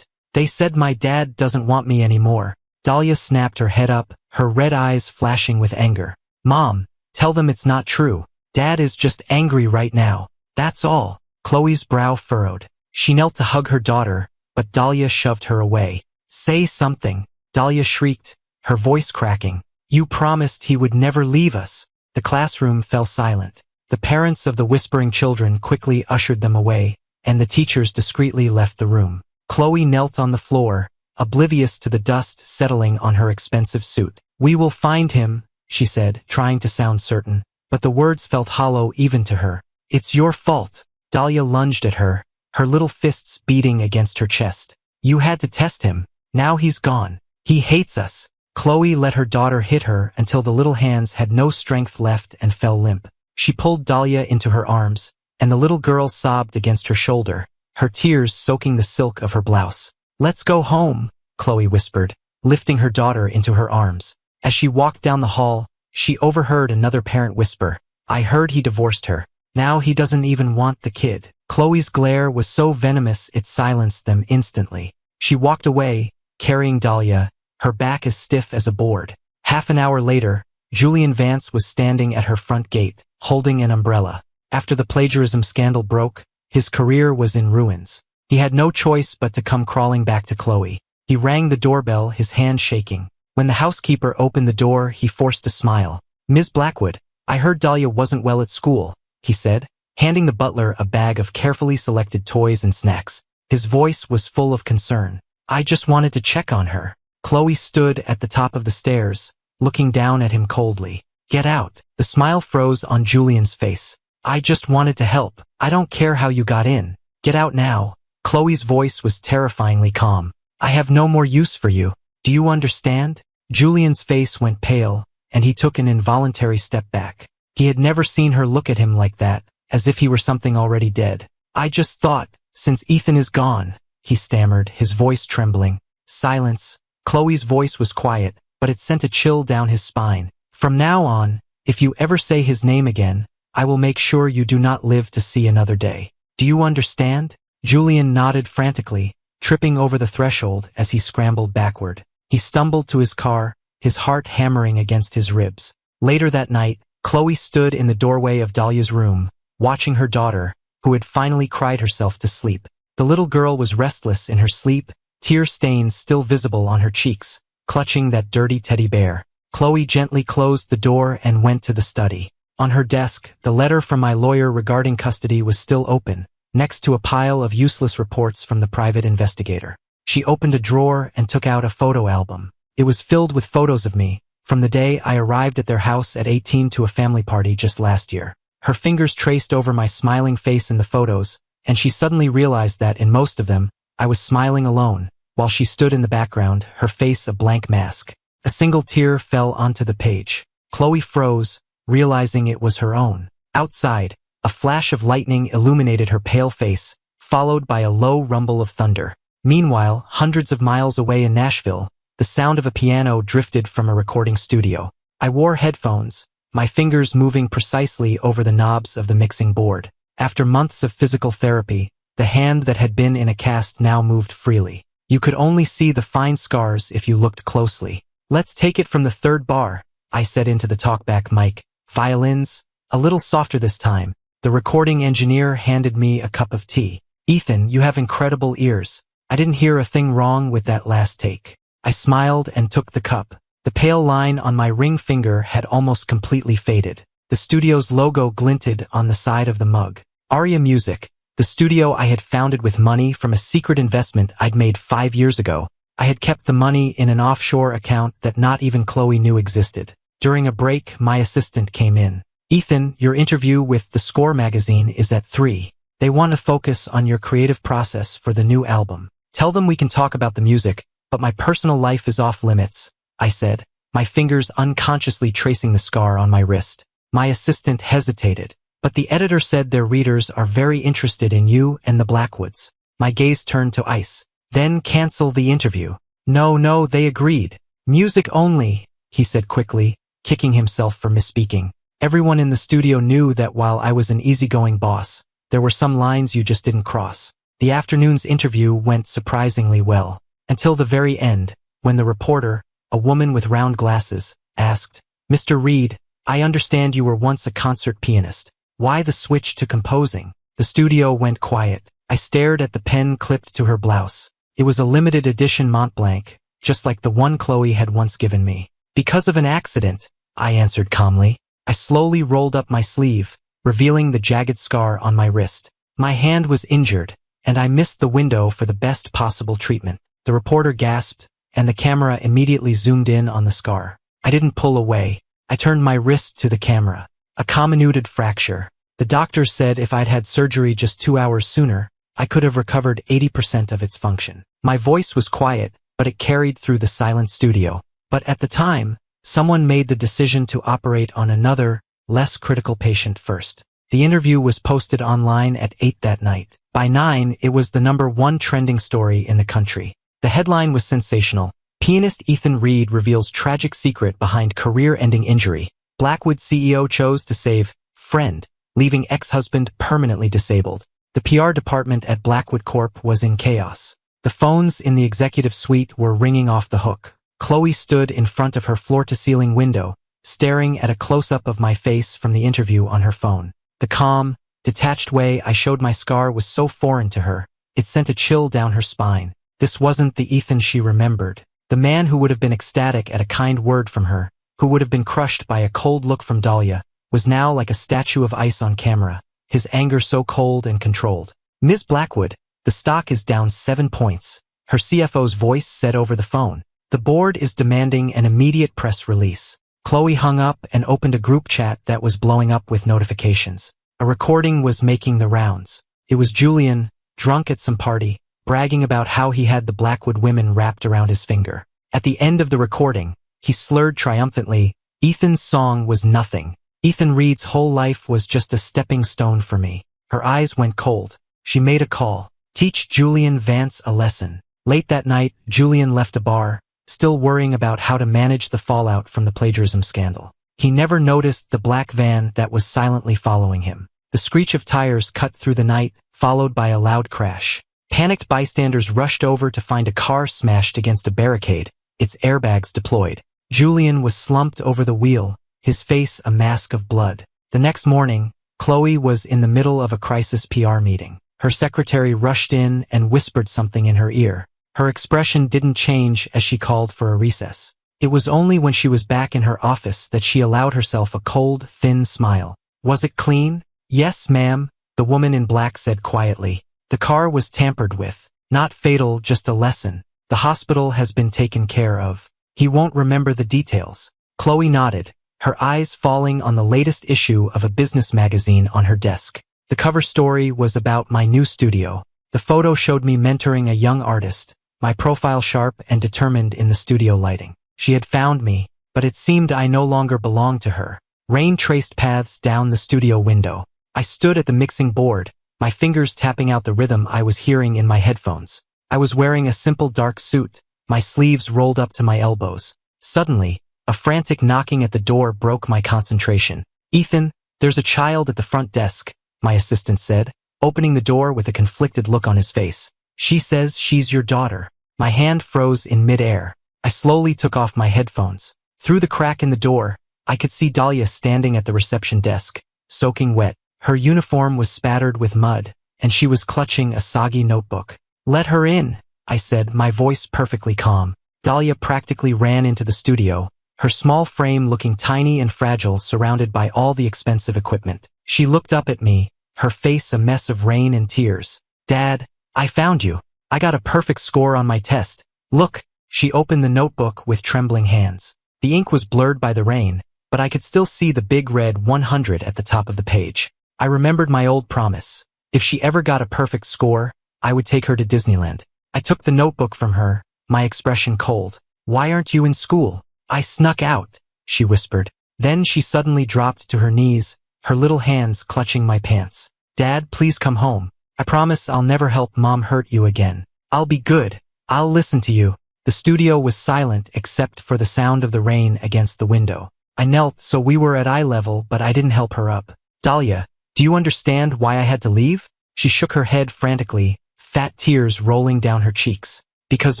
they said my dad doesn't want me anymore. Dahlia snapped her head up, her red eyes flashing with anger. Mom, tell them it's not true. Dad is just angry right now. That's all. Chloe's brow furrowed. She knelt to hug her daughter, but Dahlia shoved her away. Say something, Dahlia shrieked, her voice cracking. You promised he would never leave us. The classroom fell silent. The parents of the whispering children quickly ushered them away, and the teachers discreetly left the room. Chloe knelt on the floor, oblivious to the dust settling on her expensive suit. We will find him, she said, trying to sound certain, but the words felt hollow even to her. It's your fault. Dahlia lunged at her, her little fists beating against her chest. You had to test him. Now he's gone. He hates us. Chloe let her daughter hit her until the little hands had no strength left and fell limp. She pulled Dahlia into her arms, and the little girl sobbed against her shoulder, her tears soaking the silk of her blouse. Let's go home, Chloe whispered, lifting her daughter into her arms. As she walked down the hall, she overheard another parent whisper, I heard he divorced her. Now he doesn't even want the kid. Chloe's glare was so venomous it silenced them instantly. She walked away, carrying Dahlia, her back as stiff as a board. Half an hour later, Julian Vance was standing at her front gate, holding an umbrella. After the plagiarism scandal broke, his career was in ruins. He had no choice but to come crawling back to Chloe. He rang the doorbell, his hand shaking. When the housekeeper opened the door, he forced a smile. Ms. Blackwood, I heard Dahlia wasn't well at school, he said, handing the butler a bag of carefully selected toys and snacks. His voice was full of concern. I just wanted to check on her. Chloe stood at the top of the stairs, looking down at him coldly. Get out. The smile froze on Julian's face. I just wanted to help. I don't care how you got in. Get out now. Chloe's voice was terrifyingly calm. I have no more use for you. Do you understand? Julian's face went pale, and he took an involuntary step back. He had never seen her look at him like that, as if he were something already dead. I just thought, since Ethan is gone, he stammered, his voice trembling. Silence. Chloe's voice was quiet, but it sent a chill down his spine. From now on, if you ever say his name again, I will make sure you do not live to see another day. Do you understand? Julian nodded frantically, tripping over the threshold as he scrambled backward. He stumbled to his car, his heart hammering against his ribs. Later that night, Chloe stood in the doorway of Dahlia's room, watching her daughter, who had finally cried herself to sleep. The little girl was restless in her sleep, tear stains still visible on her cheeks, clutching that dirty teddy bear. Chloe gently closed the door and went to the study. On her desk, the letter from my lawyer regarding custody was still open, next to a pile of useless reports from the private investigator. She opened a drawer and took out a photo album. It was filled with photos of me, from the day I arrived at their house at 18 to a family party just last year. Her fingers traced over my smiling face in the photos, and she suddenly realized that in most of them, I was smiling alone, while she stood in the background, her face a blank mask. A single tear fell onto the page. Chloe froze, realizing it was her own. Outside, a flash of lightning illuminated her pale face, followed by a low rumble of thunder. Meanwhile, hundreds of miles away in Nashville, the sound of a piano drifted from a recording studio. I wore headphones, my fingers moving precisely over the knobs of the mixing board. After months of physical therapy, the hand that had been in a cast now moved freely. You could only see the fine scars if you looked closely. Let's take it from the third bar, I said into the talkback mic. Violins, a little softer this time. The recording engineer handed me a cup of tea. Ethan, you have incredible ears. I didn't hear a thing wrong with that last take. I smiled and took the cup. The pale line on my ring finger had almost completely faded. The studio's logo glinted on the side of the mug. Aria Music, the studio I had founded with money from a secret investment I'd made 5 years ago. I had kept the money in an offshore account that not even Chloe knew existed. During a break, my assistant came in. Ethan, your interview with The Score magazine is at 3. They want to focus on your creative process for the new album. Tell them we can talk about the music, but my personal life is off limits, I said, my fingers unconsciously tracing the scar on my wrist. My assistant hesitated. But the editor said their readers are very interested in you and the Blackwoods. My gaze turned to ice. Then cancel the interview. No, they agreed. Music only, he said quickly, kicking himself for misspeaking. Everyone in the studio knew that while I was an easygoing boss, there were some lines you just didn't cross. The afternoon's interview went surprisingly well, until the very end, when the reporter, a woman with round glasses, asked, "Mr. Reed, I understand you were once a concert pianist. Why the switch to composing?" The studio went quiet. I stared at the pen clipped to her blouse. It was a limited edition Mont Blanc, just like the one Chloe had once given me. "Because of an accident," I answered calmly. I slowly rolled up my sleeve, revealing the jagged scar on my wrist. My hand was injured, and I missed the window for the best possible treatment. The reporter gasped, and the camera immediately zoomed in on the scar. I didn't pull away. I turned my wrist to the camera. A comminuted fracture. The doctor said if I'd had surgery just 2 hours sooner, I could have recovered 80% of its function. My voice was quiet, but it carried through the silent studio. But at the time, someone made the decision to operate on another, less critical patient first. The interview was posted online at 8 that night. By 9, it was the #1 trending story in the country. The headline was sensational. Pianist Ethan Reed reveals tragic secret behind career-ending injury. Blackwood CEO chose to save friend, leaving ex-husband permanently disabled. The PR department at Blackwood Corp was in chaos. The phones in the executive suite were ringing off the hook. Chloe stood in front of her floor-to-ceiling window, staring at a close-up of my face from the interview on her phone. The calm, detached way I showed my scar was so foreign to her, it sent a chill down her spine. This wasn't the Ethan she remembered. The man who would have been ecstatic at a kind word from her, who would have been crushed by a cold look from Dahlia, was now like a statue of ice on camera, his anger so cold and controlled. "Ms. Blackwood, the stock is down 7 points, her CFO's voice said over the phone. "The board is demanding an immediate press release." Chloe hung up and opened a group chat that was blowing up with notifications. A recording was making the rounds. It was Julian, drunk at some party, bragging about how he had the Blackwood women wrapped around his finger. At the end of the recording, he slurred triumphantly, "Ethan's song was nothing. Ethan Reed's whole life was just a stepping stone for me." Her eyes went cold. She made a call. Teach Julian Vance a lesson. Late that night, Julian left a bar, still worrying about how to manage the fallout from the plagiarism scandal. He never noticed the black van that was silently following him. The screech of tires cut through the night, followed by a loud crash. Panicked bystanders rushed over to find a car smashed against a barricade, its airbags deployed. Julian was slumped over the wheel, his face a mask of blood. The next morning, Chloe was in the middle of a crisis PR meeting. Her secretary rushed in and whispered something in her ear. Her expression didn't change as she called for a recess. It was only when she was back in her office that she allowed herself a cold, thin smile. "Was it clean?" "Yes, ma'am," the woman in black said quietly. "The car was tampered with. Not fatal, just a lesson. The hospital has been taken care of. He won't remember the details." Chloe nodded, her eyes falling on the latest issue of a business magazine on her desk. The cover story was about my new studio. The photo showed me mentoring a young artist, my profile sharp and determined in the studio lighting. She had found me, but it seemed I no longer belonged to her. Rain traced paths down the studio window. I stood at the mixing board, my fingers tapping out the rhythm I was hearing in my headphones. I was wearing a simple dark suit, my sleeves rolled up to my elbows. Suddenly, a frantic knocking at the door broke my concentration. "Ethan, there's a child at the front desk," my assistant said, opening the door with a conflicted look on his face. "She says she's your daughter." My hand froze in midair. I slowly took off my headphones. Through the crack in the door, I could see Dahlia standing at the reception desk, soaking wet. Her uniform was spattered with mud, and she was clutching a soggy notebook. "Let her in," I said, my voice perfectly calm. Dahlia practically ran into the studio, her small frame looking tiny and fragile surrounded by all the expensive equipment. She looked up at me, her face a mess of rain and tears. "Dad, I found you. I got a perfect score on my test. Look." She opened the notebook with trembling hands. The ink was blurred by the rain, but I could still see the big red 100 at the top of the page. I remembered my old promise. If she ever got a perfect score, I would take her to Disneyland. I took the notebook from her, my expression cold. "Why aren't you in school?" "I snuck out," she whispered. Then she suddenly dropped to her knees, her little hands clutching my pants. Dad, please come home. I promise I'll never help Mom hurt you again. I'll be good. I'll listen to you. The studio was silent except for the sound of the rain against the window. I knelt so we were at eye level, but I didn't help her up. Dahlia, do you understand why I had to leave? She shook her head frantically, fat tears rolling down her cheeks. Because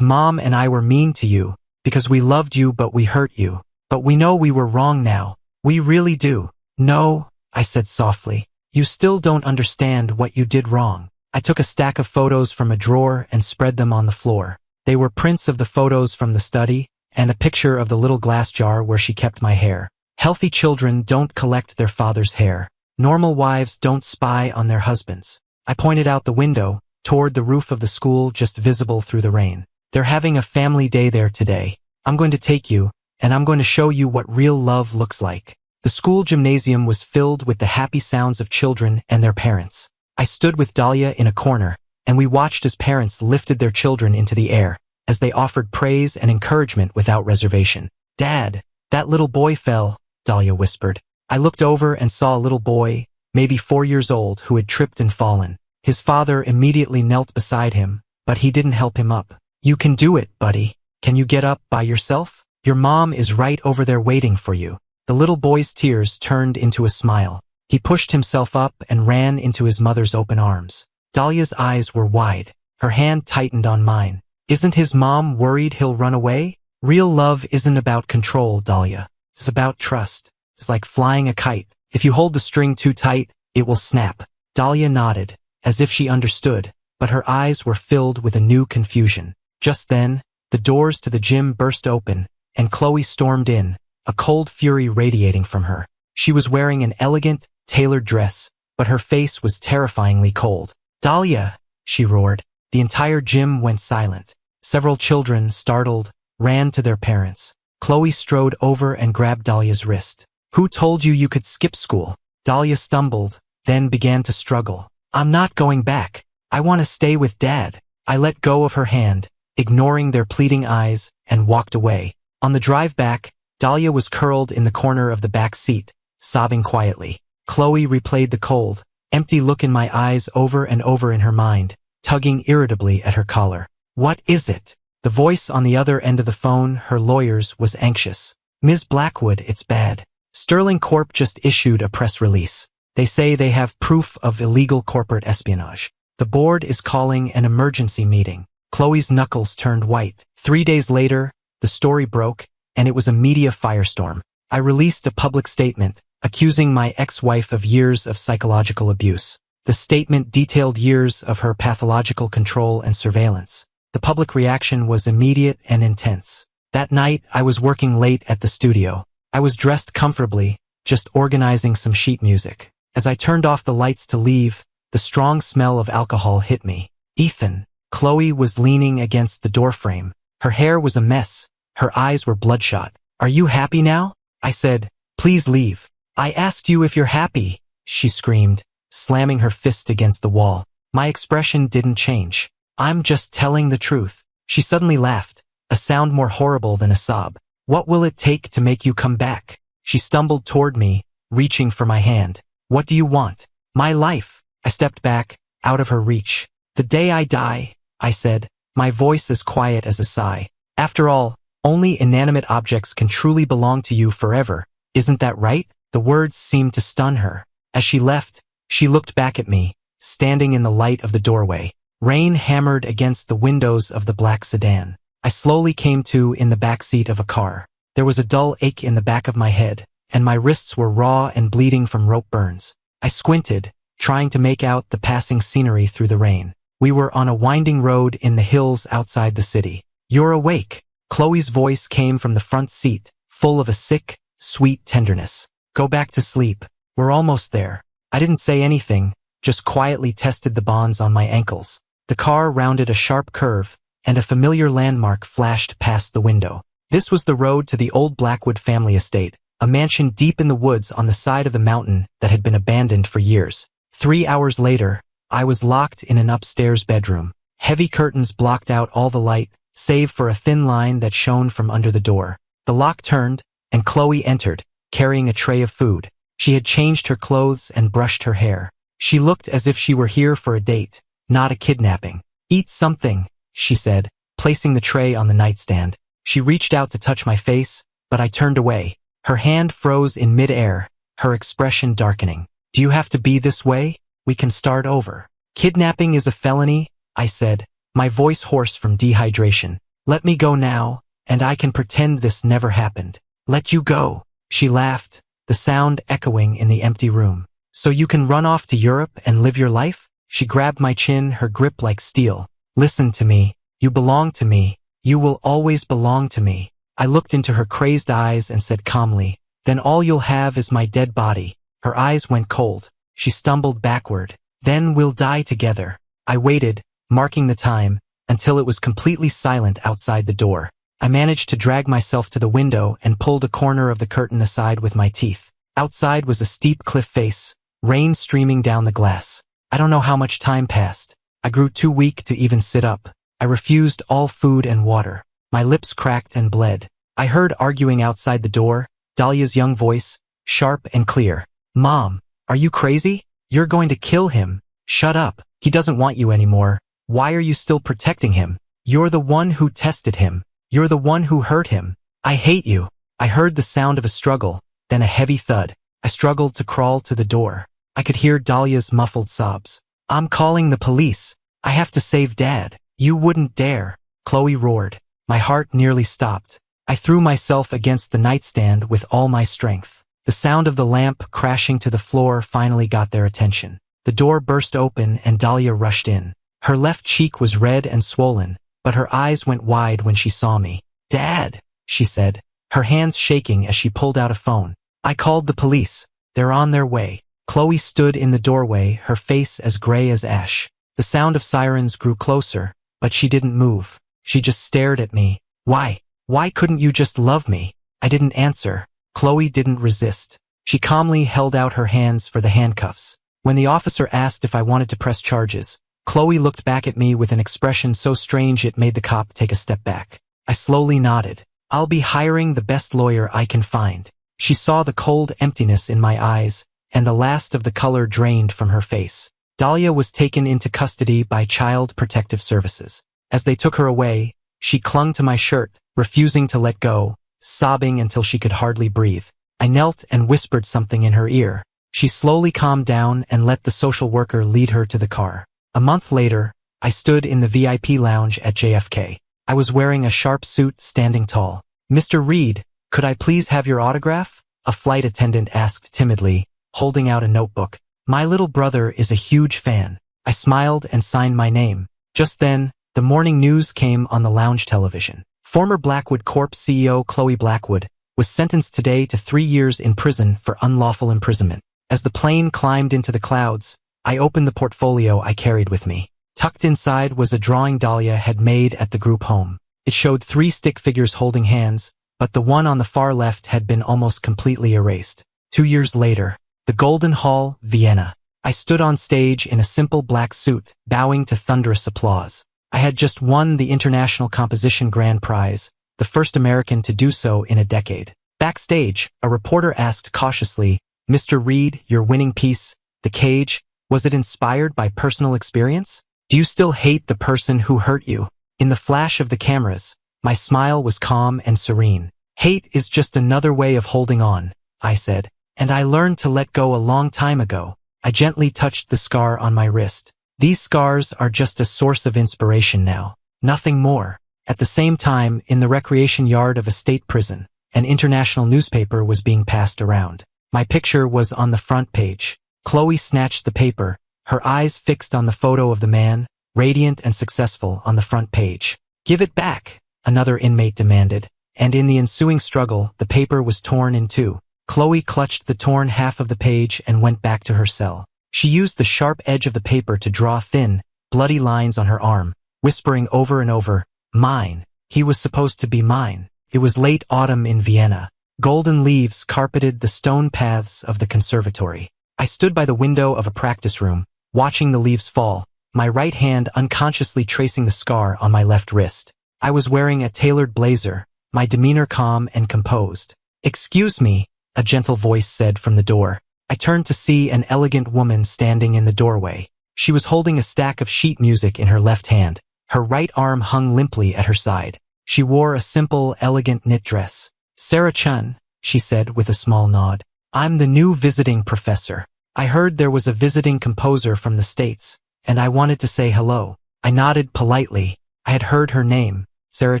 Mom and I were mean to you. Because we loved you but we hurt you. But we know we were wrong now. We really do. No, I said softly. You still don't understand what you did wrong. I took a stack of photos from a drawer and spread them on the floor. They were prints of the photos from the study and a picture of the little glass jar where she kept my hair. Healthy children don't collect their father's hair. Normal wives don't spy on their husbands. I pointed out the window, toward the roof of the school just visible through the rain. They're having a family day there today. I'm going to take you, and I'm going to show you what real love looks like. The school gymnasium was filled with the happy sounds of children and their parents. I stood with Dahlia in a corner, and we watched as parents lifted their children into the air, as they offered praise and encouragement without reservation. Dad, that little boy fell, Dahlia whispered. I looked over and saw a little boy, maybe 4 years old, who had tripped and fallen. His father immediately knelt beside him, but he didn't help him up. You can do it, buddy. Can you get up by yourself? Your mom is right over there waiting for you. The little boy's tears turned into a smile. He pushed himself up and ran into his mother's open arms. Dahlia's eyes were wide. Her hand tightened on mine. Isn't his mom worried he'll run away? Real love isn't about control, Dahlia. It's about trust. It's like flying a kite. If you hold the string too tight, it will snap. Dahlia nodded, as if she understood, but her eyes were filled with a new confusion. Just then, the doors to the gym burst open, and Chloe stormed in, a cold fury radiating from her. She was wearing an elegant, tailored dress, but her face was terrifyingly cold. Dahlia, she roared. The entire gym went silent. Several children, startled, ran to their parents. Chloe strode over and grabbed Dahlia's wrist. Who told you you could skip school? Dahlia stumbled, then began to struggle. I'm not going back. I want to stay with Dad. I let go of her hand, ignoring their pleading eyes, and walked away. On the drive back, Dahlia was curled in the corner of the back seat, sobbing quietly. Chloe replayed the cold, empty look in my eyes over and over in her mind, tugging irritably at her collar. What is it? The voice on the other end of the phone, her lawyer's, was anxious. Ms. Blackwood, it's bad. Sterling Corp just issued a press release. They say they have proof of illegal corporate espionage. The board is calling an emergency meeting. Chloe's knuckles turned white. 3 days later, the story broke, and it was a media firestorm. I released a public statement, accusing my ex-wife of years of psychological abuse. The statement detailed years of her pathological control and surveillance. The public reaction was immediate and intense. That night, I was working late at the studio. I was dressed comfortably, just organizing some sheet music. As I turned off the lights to leave, the strong smell of alcohol hit me. Ethan. Chloe was leaning against the doorframe. Her hair was a mess. Her eyes were bloodshot. Are you happy now? I said, please leave. I asked you if you're happy, she screamed, slamming her fist against the wall. My expression didn't change. I'm just telling the truth. She suddenly laughed, a sound more horrible than a sob. What will it take to make you come back? She stumbled toward me, reaching for my hand. What do you want? My life. I stepped back, out of her reach. The day I die, I said, my voice as quiet as a sigh. After all, only inanimate objects can truly belong to you forever. Isn't that right? The words seemed to stun her. As she left, she looked back at me, standing in the light of the doorway. Rain hammered against the windows of the black sedan. I slowly came to in the back seat of a car. There was a dull ache in the back of my head, and my wrists were raw and bleeding from rope burns. I squinted, trying to make out the passing scenery through the rain. We were on a winding road in the hills outside the city. You're awake. Chloe's voice came from the front seat, full of a sick, sweet tenderness. Go back to sleep. We're almost there. I didn't say anything, just quietly tested the bonds on my ankles. The car rounded a sharp curve, and a familiar landmark flashed past the window. This was the road to the old Blackwood family estate, a mansion deep in the woods on the side of the mountain that had been abandoned for years. 3 hours later, I was locked in an upstairs bedroom. Heavy curtains blocked out all the light, save for a thin line that shone from under the door. The lock turned, and Chloe entered, carrying a tray of food. She had changed her clothes and brushed her hair. She looked as if she were here for a date, not a kidnapping. "Eat something," she said, placing the tray on the nightstand. She reached out to touch my face, but I turned away. Her hand froze in mid-air, her expression darkening. "Do you have to be this way? We can start over." "Kidnapping is a felony," I said, my voice hoarse from dehydration. "Let me go now, and I can pretend this never happened." "Let you go," she laughed, the sound echoing in the empty room. "So you can run off to Europe and live your life?" She grabbed my chin, her grip like steel. "Listen to me. You belong to me. You will always belong to me." I looked into her crazed eyes and said calmly, "Then all you'll have is my dead body." Her eyes went cold. She stumbled backward. "Then we'll die together." I waited, marking the time, until it was completely silent outside the door. I managed to drag myself to the window and pulled a corner of the curtain aside with my teeth. Outside was a steep cliff face, rain streaming down the glass. I don't know how much time passed. I grew too weak to even sit up. I refused all food and water. My lips cracked and bled. I heard arguing outside the door, Dahlia's young voice, sharp and clear. "Mom, are you crazy? You're going to kill him. Shut up. He doesn't want you anymore. Why are you still protecting him? You're the one who tested him. You're the one who hurt him. I hate you." I heard the sound of a struggle, then a heavy thud. I struggled to crawl to the door. I could hear Dahlia's muffled sobs. "I'm calling the police. I have to save Dad." "You wouldn't dare," Chloe roared. My heart nearly stopped. I threw myself against the nightstand with all my strength. The sound of the lamp crashing to the floor finally got their attention. The door burst open and Dahlia rushed in. Her left cheek was red and swollen, but her eyes went wide when she saw me. "Dad," she said, her hands shaking as she pulled out a phone. "I called the police. They're on their way." Chloe stood in the doorway, her face as gray as ash. The sound of sirens grew closer, but she didn't move. She just stared at me. Why couldn't you just love me?" I didn't answer. Chloe didn't resist. She calmly held out her hands for the handcuffs. When the officer asked if I wanted to press charges, Chloe looked back at me with an expression so strange it made the cop take a step back. I slowly nodded. "I'll be hiring the best lawyer I can find." She saw the cold emptiness in my eyes, and the last of the color drained from her face. Dahlia was taken into custody by Child Protective Services. As they took her away, she clung to my shirt, refusing to let go, sobbing until she could hardly breathe. I knelt and whispered something in her ear. She slowly calmed down and let the social worker lead her to the car. A month later, I stood in the VIP lounge at JFK. I was wearing a sharp suit, standing tall. "Mr. Reed, could I please have your autograph?" a flight attendant asked timidly, holding out a notebook. "My little brother is a huge fan." I smiled and signed my name. Just then, the morning news came on the lounge television. Former Blackwood Corp CEO Chloe Blackwood was sentenced today to 3 years in prison for unlawful imprisonment. As the plane climbed into the clouds, I opened the portfolio I carried with me. Tucked inside was a drawing Dahlia had made at the group home. It showed 3 stick figures holding hands, but the one on the far left had been almost completely erased. 2 years later, the Golden Hall, Vienna. I stood on stage in a simple black suit, bowing to thunderous applause. I had just won the International Composition Grand Prize, the first American to do so in a decade. Backstage, a reporter asked cautiously, "Mr. Reed, your winning piece, The Cage, was it inspired by personal experience? Do you still hate the person who hurt you?" In the flash of the cameras, my smile was calm and serene. "Hate is just another way of holding on," I said, "and I learned to let go a long time ago." I gently touched the scar on my wrist. "These scars are just a source of inspiration now, nothing more." At the same time, in the recreation yard of a state prison, an international newspaper was being passed around. My picture was on the front page. Chloe snatched the paper, her eyes fixed on the photo of the man, radiant and successful, on the front page. "Give it back," another inmate demanded, and in the ensuing struggle, the paper was torn in two. Chloe clutched the torn half of the page and went back to her cell. She used the sharp edge of the paper to draw thin, bloody lines on her arm, whispering over and over, "Mine. He was supposed to be mine." It was late autumn in Vienna. Golden leaves carpeted the stone paths of the conservatory. I stood by the window of a practice room, watching the leaves fall, my right hand unconsciously tracing the scar on my left wrist. I was wearing a tailored blazer, my demeanor calm and composed. "Excuse me," a gentle voice said from the door. I turned to see an elegant woman standing in the doorway. She was holding a stack of sheet music in her left hand. Her right arm hung limply at her side. She wore a simple, elegant knit dress. "Sarah Chun," she said with a small nod. "I'm the new visiting professor. I heard there was a visiting composer from the States, and I wanted to say hello." I nodded politely. I had heard her name, Sarah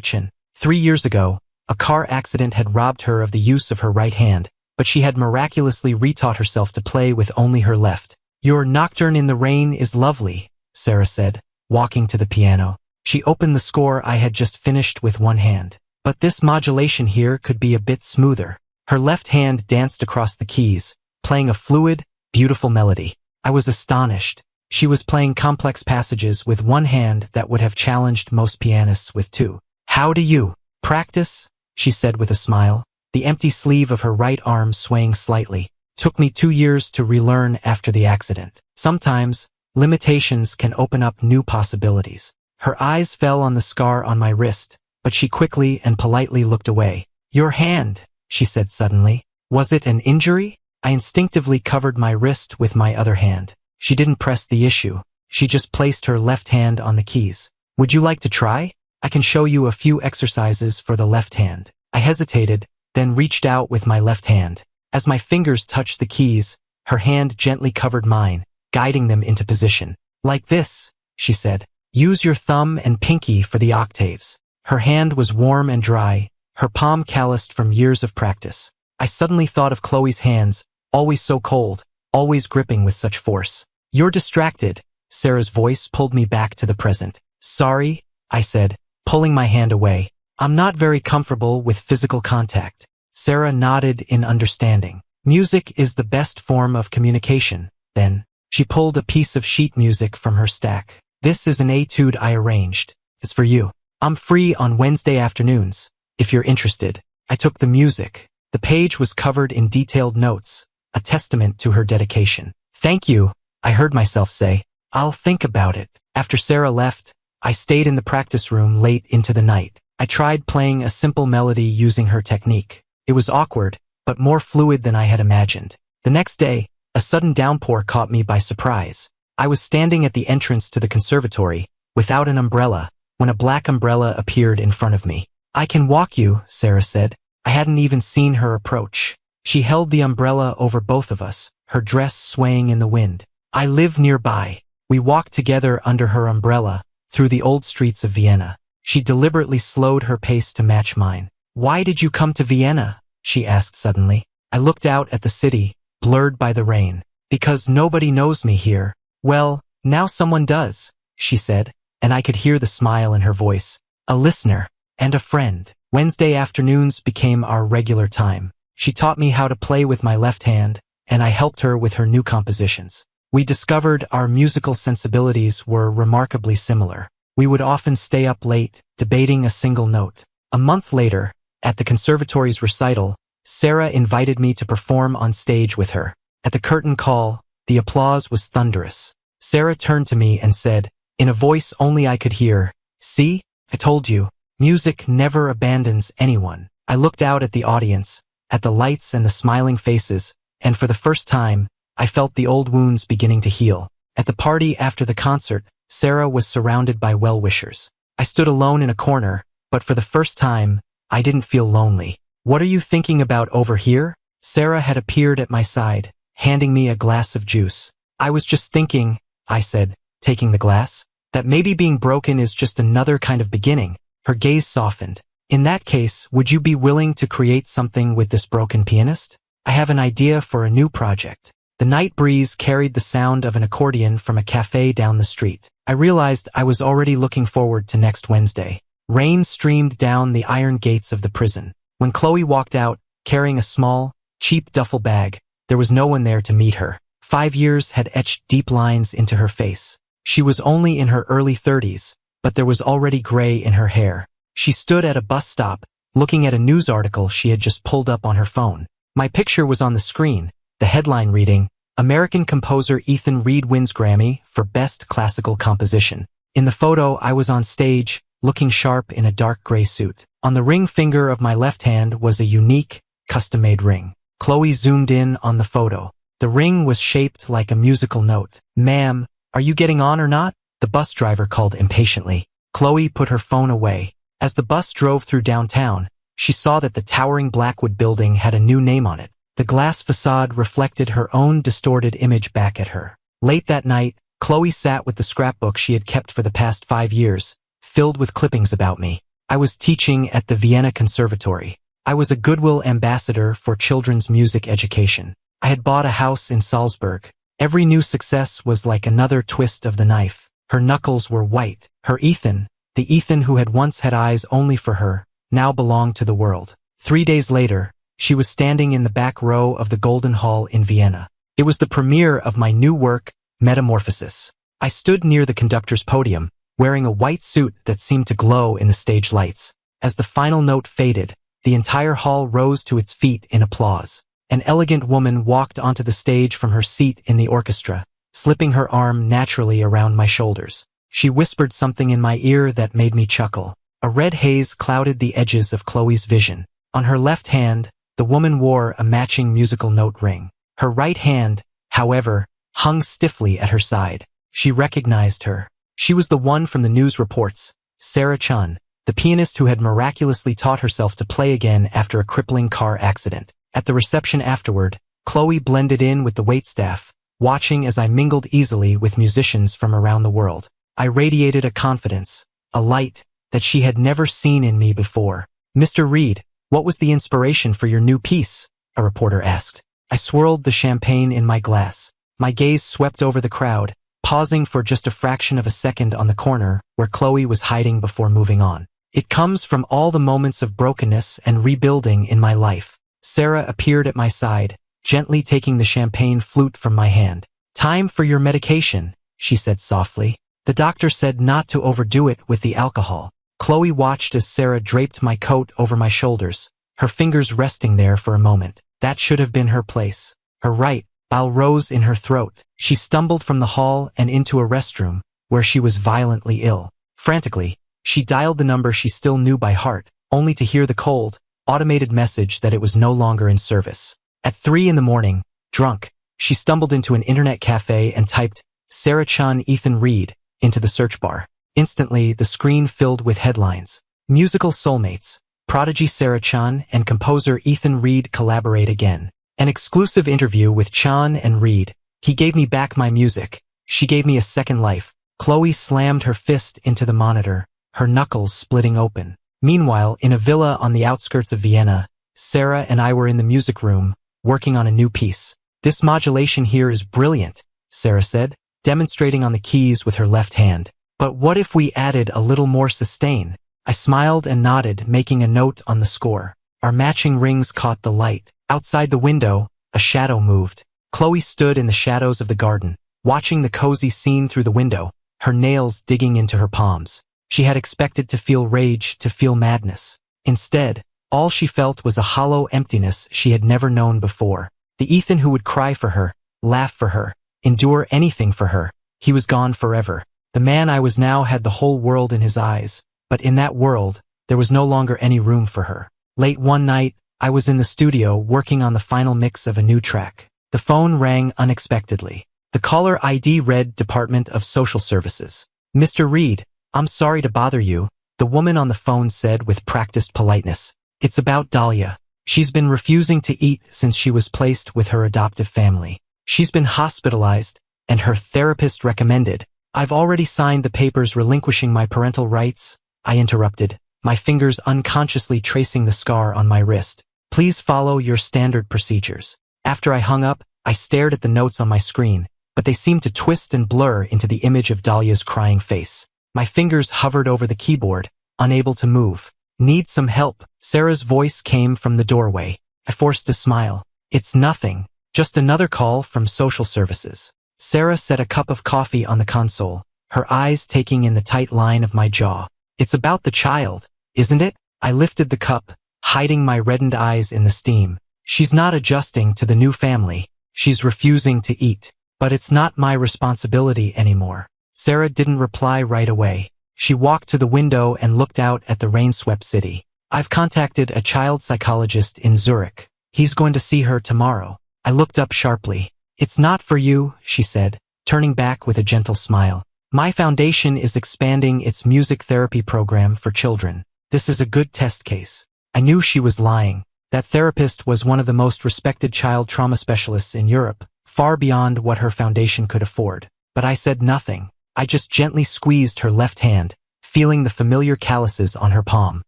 Chun. 3 years ago, a car accident had robbed her of the use of her right hand, but she had miraculously retaught herself to play with only her left. "Your Nocturne in the Rain is lovely," Sarah said, walking to the piano. She opened the score I had just finished with one hand. "But this modulation here could be a bit smoother." Her left hand danced across the keys, playing a fluid, beautiful melody. I was astonished. She was playing complex passages with one hand that would have challenged most pianists with two. "How do you practice?" she said with a smile, the empty sleeve of her right arm swaying slightly. "Took me 2 years to relearn after the accident. Sometimes, limitations can open up new possibilities." Her eyes fell on the scar on my wrist, but she quickly and politely looked away. "Your hand," she said suddenly. "Was it an injury?" I instinctively covered my wrist with my other hand. She didn't press the issue. She just placed her left hand on the keys. "Would you like to try? I can show you a few exercises for the left hand." I hesitated, then reached out with my left hand. As my fingers touched the keys, her hand gently covered mine, guiding them into position. "Like this," she said. "Use your thumb and pinky for the octaves." Her hand was warm and dry, her palm calloused from years of practice. I suddenly thought of Chloe's hands, always so cold, always gripping with such force. "You're distracted." Sarah's voice pulled me back to the present. "Sorry," I said, pulling my hand away. "I'm not very comfortable with physical contact." Sarah nodded in understanding. "Music is the best form of communication." Then, she pulled a piece of sheet music from her stack. "This is an etude I arranged. It's for you. I'm free on Wednesday afternoons, if you're interested." I took the music. The page was covered in detailed notes, a testament to her dedication. "Thank you," I heard myself say. "I'll think about it." After Sarah left, I stayed in the practice room late into the night. I tried playing a simple melody using her technique. It was awkward, but more fluid than I had imagined. The next day, a sudden downpour caught me by surprise. I was standing at the entrance to the conservatory, without an umbrella, when a black umbrella appeared in front of me. "I can walk you," Sarah said. I hadn't even seen her approach. She held the umbrella over both of us, her dress swaying in the wind. "I live nearby." We walked together under her umbrella, through the old streets of Vienna. She deliberately slowed her pace to match mine. "Why did you come to Vienna?" she asked suddenly. I looked out at the city, blurred by the rain. "Because nobody knows me here." "Well, now someone does," she said, and I could hear the smile in her voice. "A listener and a friend." Wednesday afternoons became our regular time. She taught me how to play with my left hand, and I helped her with her new compositions. We discovered our musical sensibilities were remarkably similar. We would often stay up late, debating a single note. A month later, at the conservatory's recital, Sarah invited me to perform on stage with her. At the curtain call, the applause was thunderous. Sarah turned to me and said, in a voice only I could hear, "See, I told you, music never abandons anyone." I looked out at the audience, at the lights and the smiling faces, and for the first time, I felt the old wounds beginning to heal. At the party after the concert, Sarah was surrounded by well-wishers. I stood alone in a corner, but for the first time, I didn't feel lonely. "What are you thinking about over here?" Sarah had appeared at my side, handing me a glass of juice. "I was just thinking," I said, taking the glass, "that maybe being broken is just another kind of beginning." Her gaze softened. "In that case, would you be willing to create something with this broken pianist? I have an idea for a new project." The night breeze carried the sound of an accordion from a cafe down the street. I realized I was already looking forward to next Wednesday. Rain streamed down the iron gates of the prison. When Chloe walked out, carrying a small, cheap duffel bag, there was no one there to meet her. 5 years had etched deep lines into her face. She was only in her early 30s, but there was already gray in her hair. She stood at a bus stop, looking at a news article she had just pulled up on her phone. My picture was on the screen, the headline reading, "American composer Ethan Reed wins Grammy for Best Classical Composition." In the photo, I was on stage, looking sharp in a dark gray suit. On the ring finger of my left hand was a unique, custom-made ring. Chloe zoomed in on the photo. The ring was shaped like a musical note. "Ma'am, are you getting on or not?" the bus driver called impatiently. Chloe put her phone away. As the bus drove through downtown, she saw that the towering Blackwood building had a new name on it. The glass facade reflected her own distorted image back at her. Late that night, Chloe sat with the scrapbook she had kept for the past 5 years, filled with clippings about me. I was teaching at the Vienna Conservatory. I was a Goodwill ambassador for children's music education. I had bought a house in Salzburg. Every new success was like another twist of the knife. Her knuckles were white. Her Ethan, the Ethan who had once had eyes only for her, now belonged to the world. 3 days later, she was standing in the back row of the Golden Hall in Vienna. It was the premiere of my new work, Metamorphosis. I stood near the conductor's podium, wearing a white suit that seemed to glow in the stage lights. As the final note faded, the entire hall rose to its feet in applause. An elegant woman walked onto the stage from her seat in the orchestra, slipping her arm naturally around my shoulders. She whispered something in my ear that made me chuckle. A red haze clouded the edges of Chloe's vision. On her left hand, the woman wore a matching musical note ring. Her right hand, however, hung stiffly at her side. She recognized her. She was the one from the news reports, Sarah Chun, the pianist who had miraculously taught herself to play again after a crippling car accident. At the reception afterward, Chloe blended in with the waitstaff, watching as I mingled easily with musicians from around the world. I radiated a confidence, a light, that she had never seen in me before. "Mr. Reed, what was the inspiration for your new piece?" a reporter asked. I swirled the champagne in my glass. My gaze swept over the crowd, pausing for just a fraction of a second on the corner where Chloe was hiding before moving on. "It comes from all the moments of brokenness and rebuilding in my life." Sarah appeared at my side, gently taking the champagne flute from my hand. "Time for your medication," she said softly. "The doctor said not to overdo it with the alcohol." Chloe watched as Sarah draped my coat over my shoulders, her fingers resting there for a moment. That should have been her place. Her right bowel rose in her throat. She stumbled from the hall and into a restroom, where she was violently ill. Frantically, she dialed the number she still knew by heart, only to hear the cold, automated message that it was no longer in service. At 3 in the morning, drunk, she stumbled into an internet cafe and typed, "Sarah Chun Ethan Reed," into the search bar. Instantly, the screen filled with headlines. "Musical soulmates. Prodigy Sarah Chun and composer Ethan Reed collaborate again." An exclusive interview with Chun and Reed. "He gave me back my music. She gave me a second life." Chloe slammed her fist into the monitor, her knuckles splitting open. Meanwhile, in a villa on the outskirts of Vienna, Sarah and I were in the music room, working on a new piece. "This modulation here is brilliant," Sarah said, demonstrating on the keys with her left hand. "But what if we added a little more sustain?" I smiled and nodded, making a note on the score. Our matching rings caught the light. Outside the window, a shadow moved. Chloe stood in the shadows of the garden, watching the cozy scene through the window, her nails digging into her palms. She had expected to feel rage, to feel madness. Instead, all she felt was a hollow emptiness she had never known before. The Ethan who would cry for her, laugh for her, endure anything for her, he was gone forever. The man I was now had the whole world in his eyes, but in that world, there was no longer any room for her. Late one night, I was in the studio working on the final mix of a new track. The phone rang unexpectedly. The caller ID read Department of Social Services. "Mr. Reed, I'm sorry to bother you," the woman on the phone said with practiced politeness. "It's about Dahlia. She's been refusing to eat since she was placed with her adoptive family. She's been hospitalized, and her therapist recommended." "I've already signed the papers relinquishing my parental rights," I interrupted, my fingers unconsciously tracing the scar on my wrist. "Please follow your standard procedures." After I hung up, I stared at the notes on my screen, but they seemed to twist and blur into the image of Dahlia's crying face. My fingers hovered over the keyboard, unable to move. "Need some help?" Sarah's voice came from the doorway. I forced a smile. "It's nothing, just another call from social services." Sarah set a cup of coffee on the console, her eyes taking in the tight line of my jaw. "It's about the child, isn't it?" I lifted the cup, hiding my reddened eyes in the steam. "She's not adjusting to the new family. She's refusing to eat. But it's not my responsibility anymore." Sarah didn't reply right away. She walked to the window and looked out at the rain-swept city. "I've contacted a child psychologist in Zurich. He's going to see her tomorrow." I looked up sharply. It's not for you, she said, turning back with a gentle smile. My foundation is expanding its music therapy program for children. This is a good test case. I knew she was lying. That therapist was one of the most respected child trauma specialists in Europe, far beyond what her foundation could afford. But I said nothing. I just gently squeezed her left hand, feeling the familiar calluses on her palm.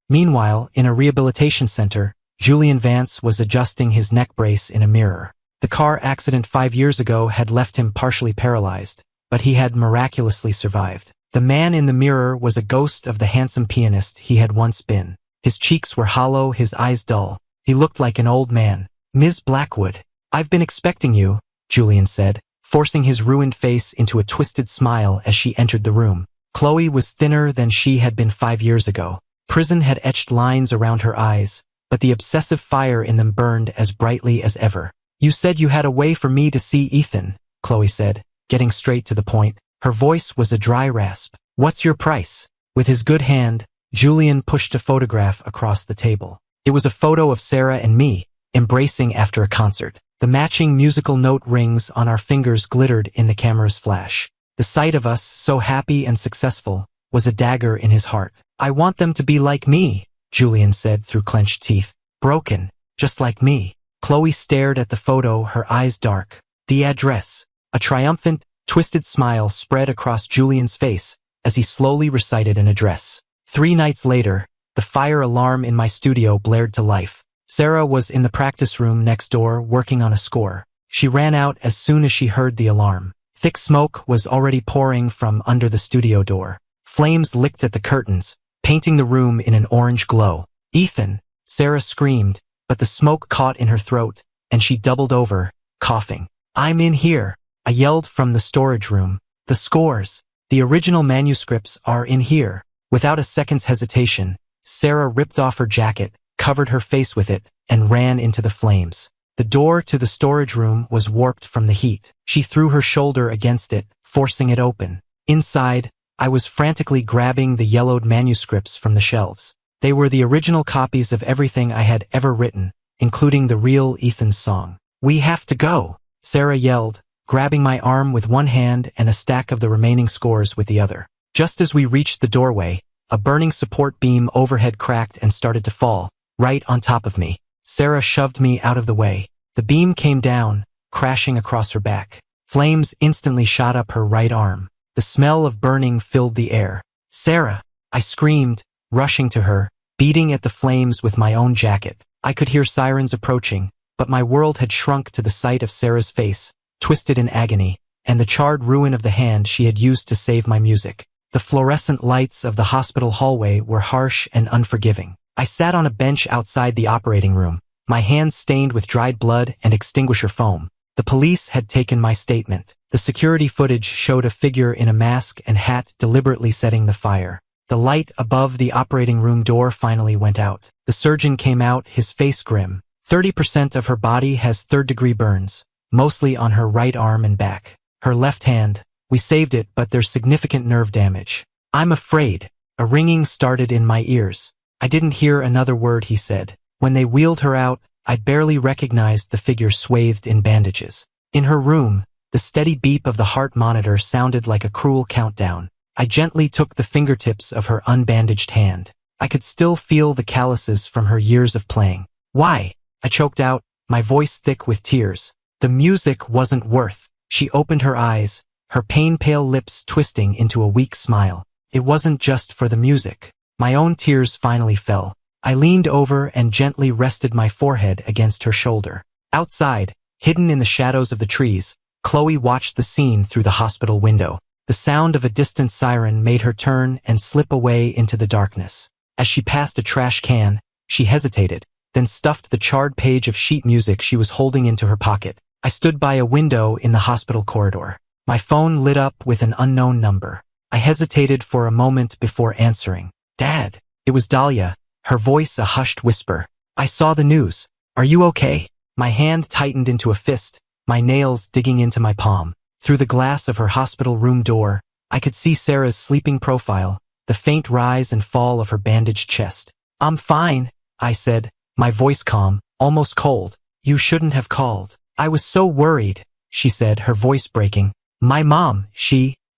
Meanwhile, in a rehabilitation center, Julian Vance was adjusting his neck brace in a mirror. The car accident 5 years ago had left him partially paralyzed, but he had miraculously survived. The man in the mirror was a ghost of the handsome pianist he had once been. His cheeks were hollow, his eyes dull. He looked like an old man. Ms. Blackwood, I've been expecting you, Julian said, forcing his ruined face into a twisted smile as she entered the room. Chloe was thinner than she had been 5 years ago. Prison had etched lines around her eyes, but the obsessive fire in them burned as brightly as ever. You said you had a way for me to see Ethan, Chloe said, getting straight to the point. Her voice was a dry rasp. What's your price? With his good hand, Julian pushed a photograph across the table. It was a photo of Sarah and me, embracing after a concert. The matching musical note rings on our fingers glittered in the camera's flash. The sight of us, so happy and successful, was a dagger in his heart. I want them to be like me, Julian said through clenched teeth. Broken, just like me. Chloe stared at the photo, her eyes dark. The address. A triumphant, twisted smile spread across Julian's face as he slowly recited an address. 3 nights later, the fire alarm in my studio blared to life. Sarah was in the practice room next door working on a score. She ran out as soon as she heard the alarm. Thick smoke was already pouring from under the studio door. Flames licked at the curtains, painting the room in an orange glow. Ethan, Sarah screamed, but the smoke caught in her throat, and she doubled over, coughing. I'm in here, I yelled from the storage room. The scores, the original manuscripts are in here. Without a second's hesitation, Sarah ripped off her jacket, covered her face with it, and ran into the flames. The door to the storage room was warped from the heat. She threw her shoulder against it, forcing it open. Inside, I was frantically grabbing the yellowed manuscripts from the shelves. They were the original copies of everything I had ever written, including the real Ethan's song. We have to go, Sarah yelled, grabbing my arm with one hand and a stack of the remaining scores with the other. Just as we reached the doorway, a burning support beam overhead cracked and started to fall, right on top of me. Sarah shoved me out of the way. The beam came down, crashing across her back. Flames instantly shot up her right arm. The smell of burning filled the air. Sarah, I screamed, rushing to her, beating at the flames with my own jacket. I could hear sirens approaching, but my world had shrunk to the sight of Sarah's face, twisted in agony, and the charred ruin of the hand she had used to save my music. The fluorescent lights of the hospital hallway were harsh and unforgiving. I sat on a bench outside the operating room, my hands stained with dried blood and extinguisher foam. The police had taken my statement. The security footage showed a figure in a mask and hat deliberately setting the fire. The light above the operating room door finally went out. The surgeon came out, his face grim. 30% of her body has third-degree burns, mostly on her right arm and back. Her left hand, we saved it, but there's significant nerve damage. I'm afraid. A ringing started in my ears. I didn't hear another word he said. When they wheeled her out, I barely recognized the figure swathed in bandages. In her room, the steady beep of the heart monitor sounded like a cruel countdown. I gently took the fingertips of her unbandaged hand. I could still feel the calluses from her years of playing. Why? I choked out, my voice thick with tears. The music wasn't worth. She opened her eyes, her pain-pale lips twisting into a weak smile. It wasn't just for the music. My own tears finally fell. I leaned over and gently rested my forehead against her shoulder. Outside, hidden in the shadows of the trees, Chloe watched the scene through the hospital window. The sound of a distant siren made her turn and slip away into the darkness. As she passed a trash can, she hesitated, then stuffed the charred page of sheet music she was holding into her pocket. I stood by a window in the hospital corridor. My phone lit up with an unknown number. I hesitated for a moment before answering. Dad. It was Dahlia, her voice a hushed whisper. I saw the news. Are you okay? My hand tightened into a fist, my nails digging into my palm. Through the glass of her hospital room door, I could see Sarah's sleeping profile, the faint rise and fall of her bandaged chest. I'm fine, I said, my voice calm, almost cold. You shouldn't have called. I was so worried. she said, her voice breaking. My mom,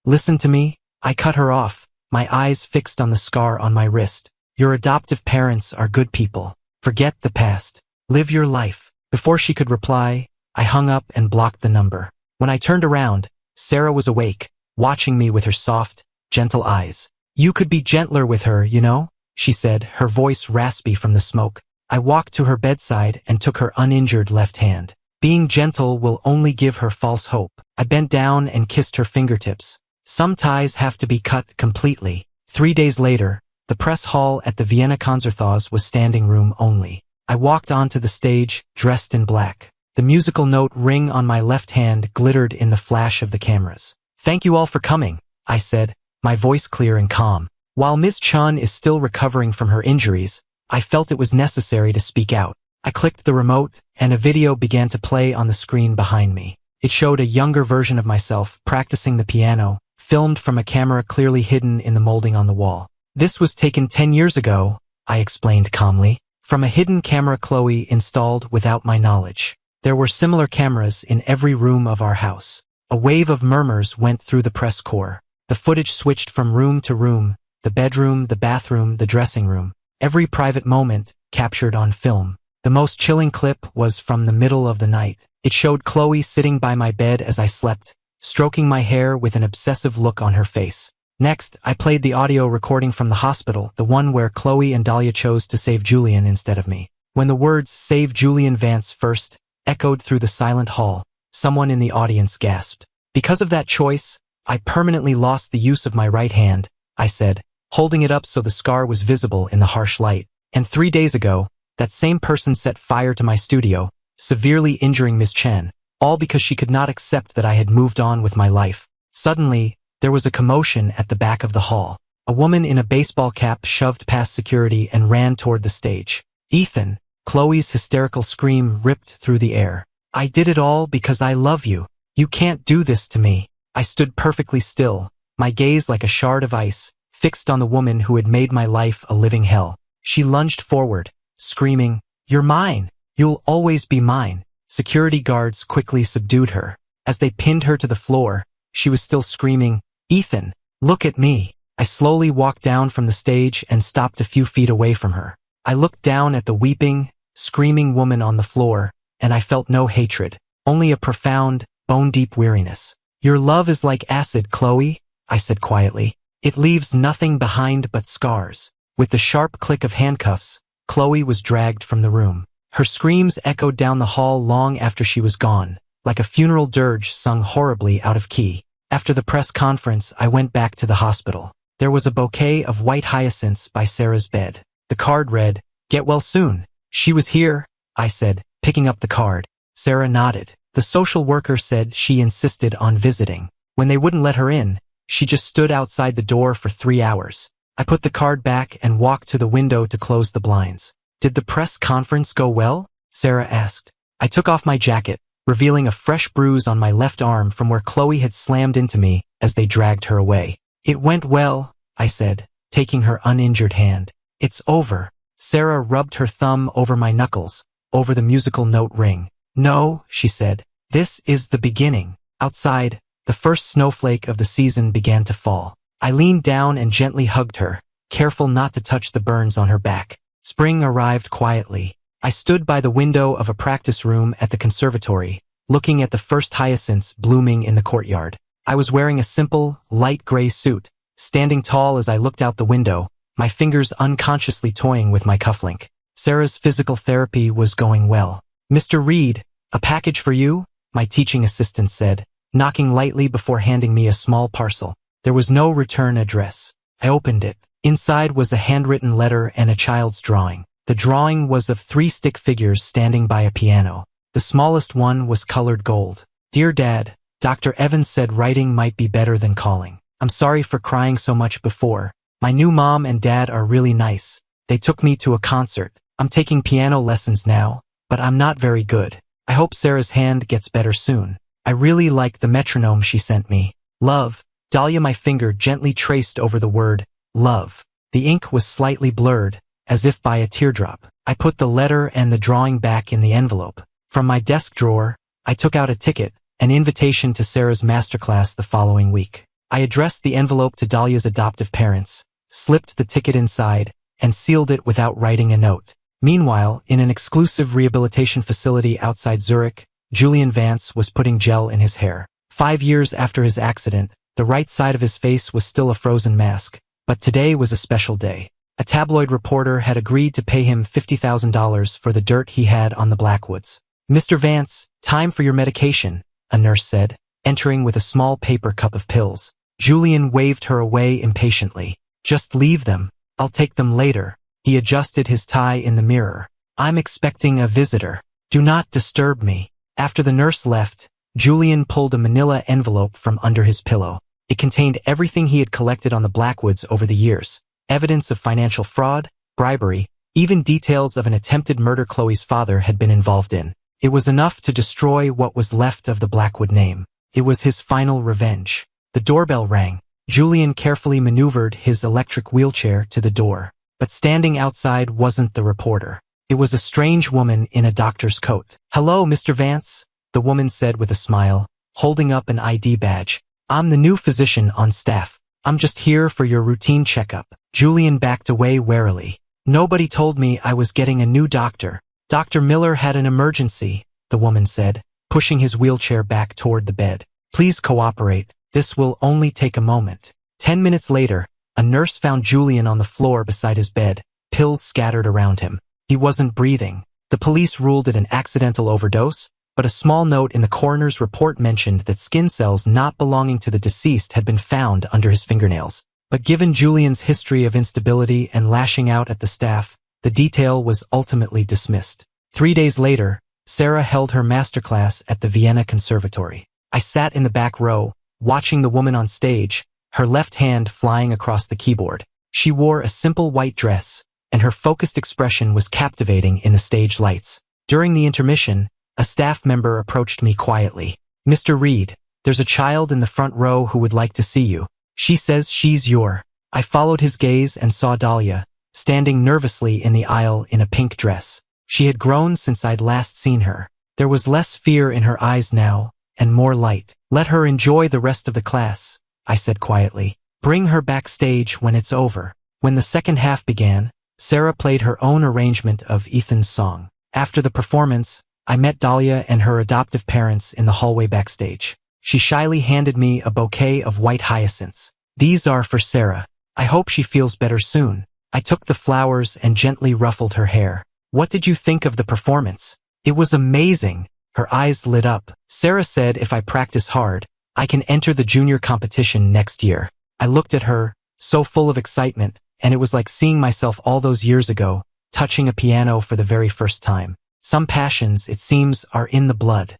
listen to me. I cut her off, my eyes fixed on the scar on my wrist. Your adoptive parents are good people. Forget the past. Live your life. Before she could reply, I hung up and blocked the number. When I turned around, Sarah was awake, watching me with her soft, gentle eyes. You could be gentler with her, you know, she said, her voice raspy from the smoke. I walked to her bedside and took her uninjured left hand. Being gentle will only give her false hope. I bent down and kissed her fingertips. Some ties have to be cut completely. 3 days later, the press hall at the Vienna Konzerthaus was standing room only. I walked onto the stage, dressed in black. The musical note ring on my left hand glittered in the flash of the cameras. Thank you all for coming, I said, my voice clear and calm. While Ms. Chun is still recovering from her injuries, I felt it was necessary to speak out. I clicked the remote, and a video began to play on the screen behind me. It showed a younger version of myself practicing the piano, filmed from a camera clearly hidden in the molding on the wall. This was taken 10 years ago, I explained calmly, from a hidden camera Chloe installed without my knowledge. There were similar cameras in every room of our house. A wave of murmurs went through the press corps. The footage switched from room to room, the bedroom, the bathroom, the dressing room. Every private moment captured on film. The most chilling clip was from the middle of the night. It showed Chloe sitting by my bed as I slept, stroking my hair with an obsessive look on her face. Next, I played the audio recording from the hospital, the one where Chloe and Dahlia chose to save Julian instead of me. When the words "Save Julian Vance first" echoed through the silent hall, someone in the audience gasped. Because of that choice, I permanently lost the use of my right hand, I said, holding it up so the scar was visible in the harsh light. And 3 days ago, that same person set fire to my studio, severely injuring Miss Chen, all because she could not accept that I had moved on with my life. Suddenly, there was a commotion at the back of the hall. A woman in a baseball cap shoved past security and ran toward the stage. Ethan, Chloe's hysterical scream ripped through the air. I did it all because I love you. You can't do this to me. I stood perfectly still, my gaze like a shard of ice, fixed on the woman who had made my life a living hell. She lunged forward, screaming, "You're mine. You'll always be mine." Security guards quickly subdued her. As they pinned her to the floor, she was still screaming, "Ethan, look at me." I slowly walked down from the stage and stopped a few feet away from her. I looked down at the weeping, screaming woman on the floor, and I felt no hatred, only a profound, bone-deep weariness. "Your love is like acid, Chloe," I said quietly. "It leaves nothing behind but scars." With the sharp click of handcuffs, Chloe was dragged from the room. Her screams echoed down the hall long after she was gone, like a funeral dirge sung horribly out of key. After the press conference, I went back to the hospital. There was a bouquet of white hyacinths by Sarah's bed. The card read, "Get well soon." "She was here," I said, picking up the card. Sarah nodded. The social worker said she insisted on visiting. When they wouldn't let her in, she just stood outside the door for 3 hours. I put the card back and walked to the window to close the blinds. "Did the press conference go well?" Sarah asked. I took off my jacket, revealing a fresh bruise on my left arm from where Chloe had slammed into me as they dragged her away. "It went well," I said, taking her uninjured hand. "It's over." Sarah rubbed her thumb over my knuckles, over the musical note ring. "No," she said, "this is the beginning." Outside, the first snowflake of the season began to fall. I leaned down and gently hugged her, careful not to touch the burns on her back. Spring arrived quietly. I stood by the window of a practice room at the conservatory, looking at the first hyacinths blooming in the courtyard. I was wearing a simple, light gray suit, standing tall as I looked out the window, my fingers unconsciously toying with my cufflink. Sarah's physical therapy was going well. "Mr. Reed, a package for you," my teaching assistant said, knocking lightly before handing me a small parcel. There was no return address. I opened it. Inside was a handwritten letter and a child's drawing. The drawing was of 3 stick figures standing by a piano. The smallest one was colored gold. "Dear Dad, Dr. Evans said writing might be better than calling. I'm sorry for crying so much before. My new mom and dad are really nice. They took me to a concert. I'm taking piano lessons now, but I'm not very good. I hope Sarah's hand gets better soon. I really like the metronome she sent me. Love." Dahlia. My finger gently traced over the word, love. The ink was slightly blurred, as if by a teardrop. I put the letter and the drawing back in the envelope. From my desk drawer, I took out a ticket an invitation to Sarah's masterclass the following week. I addressed the envelope to Dahlia's adoptive parents, slipped the ticket inside, and sealed it without writing a note. Meanwhile, in an exclusive rehabilitation facility outside Zurich, Julian Vance was putting gel in his hair. 5 years after his accident, the right side of his face was still a frozen mask, but today was a special day. A tabloid reporter had agreed to pay him $50,000 for the dirt he had on the Blackwoods. "Mr. Vance, time for your medication," a nurse said, entering with a small paper cup of pills. Julian waved her away impatiently. "Just leave them. I'll take them later." He adjusted his tie in the mirror. "I'm expecting a visitor. Do not disturb me." After the nurse left, Julian pulled a manila envelope from under his pillow. It contained everything he had collected on the Blackwoods over the years. Evidence of financial fraud, bribery, even details of an attempted murder Chloe's father had been involved in. It was enough to destroy what was left of the Blackwood name. It was his final revenge. The doorbell rang. Julian carefully maneuvered his electric wheelchair to the door. But standing outside wasn't the reporter. It was a strange woman in a doctor's coat. "Hello, Mr. Vance," the woman said with a smile, holding up an ID badge. "I'm the new physician on staff. I'm just here for your routine checkup." Julian backed away warily. "Nobody told me I was getting a new doctor. Dr. Miller had an emergency," the woman said, pushing his wheelchair back toward the bed. "Please cooperate. This will only take a moment." 10 minutes later, a nurse found Julian on the floor beside his bed, pills scattered around him. He wasn't breathing. The police ruled it an accidental overdose, but a small note in the coroner's report mentioned that skin cells not belonging to the deceased had been found under his fingernails. But given Julian's history of instability and lashing out at the staff, the detail was ultimately dismissed. 3 days later, Sarah held her masterclass at the Vienna Conservatory. I sat in the back row, watching the woman on stage, her left hand flying across the keyboard. She wore a simple white dress, and her focused expression was captivating in the stage lights. During the intermission, a staff member approached me quietly. "Mr. Reed, there's a child in the front row who would like to see you. She says she's your." I followed his gaze and saw Dahlia, standing nervously in the aisle in a pink dress. She had grown since I'd last seen her. There was less fear in her eyes now, and more light. "Let her enjoy the rest of the class," I said quietly. "Bring her backstage when it's over." When the second half began, Sarah played her own arrangement of Ethan's song. After the performance, I met Dahlia and her adoptive parents in the hallway backstage. She shyly handed me a bouquet of white hyacinths. "These are for Sarah. I hope she feels better soon." I took the flowers and gently ruffled her hair. "What did you think of the performance?" "It was amazing." Her eyes lit up. "Sarah said if I practice hard, I can enter the junior competition next year." I looked at her, so full of excitement, and it was like seeing myself all those years ago, touching a piano for the very first time. Some passions, it seems, are in the blood.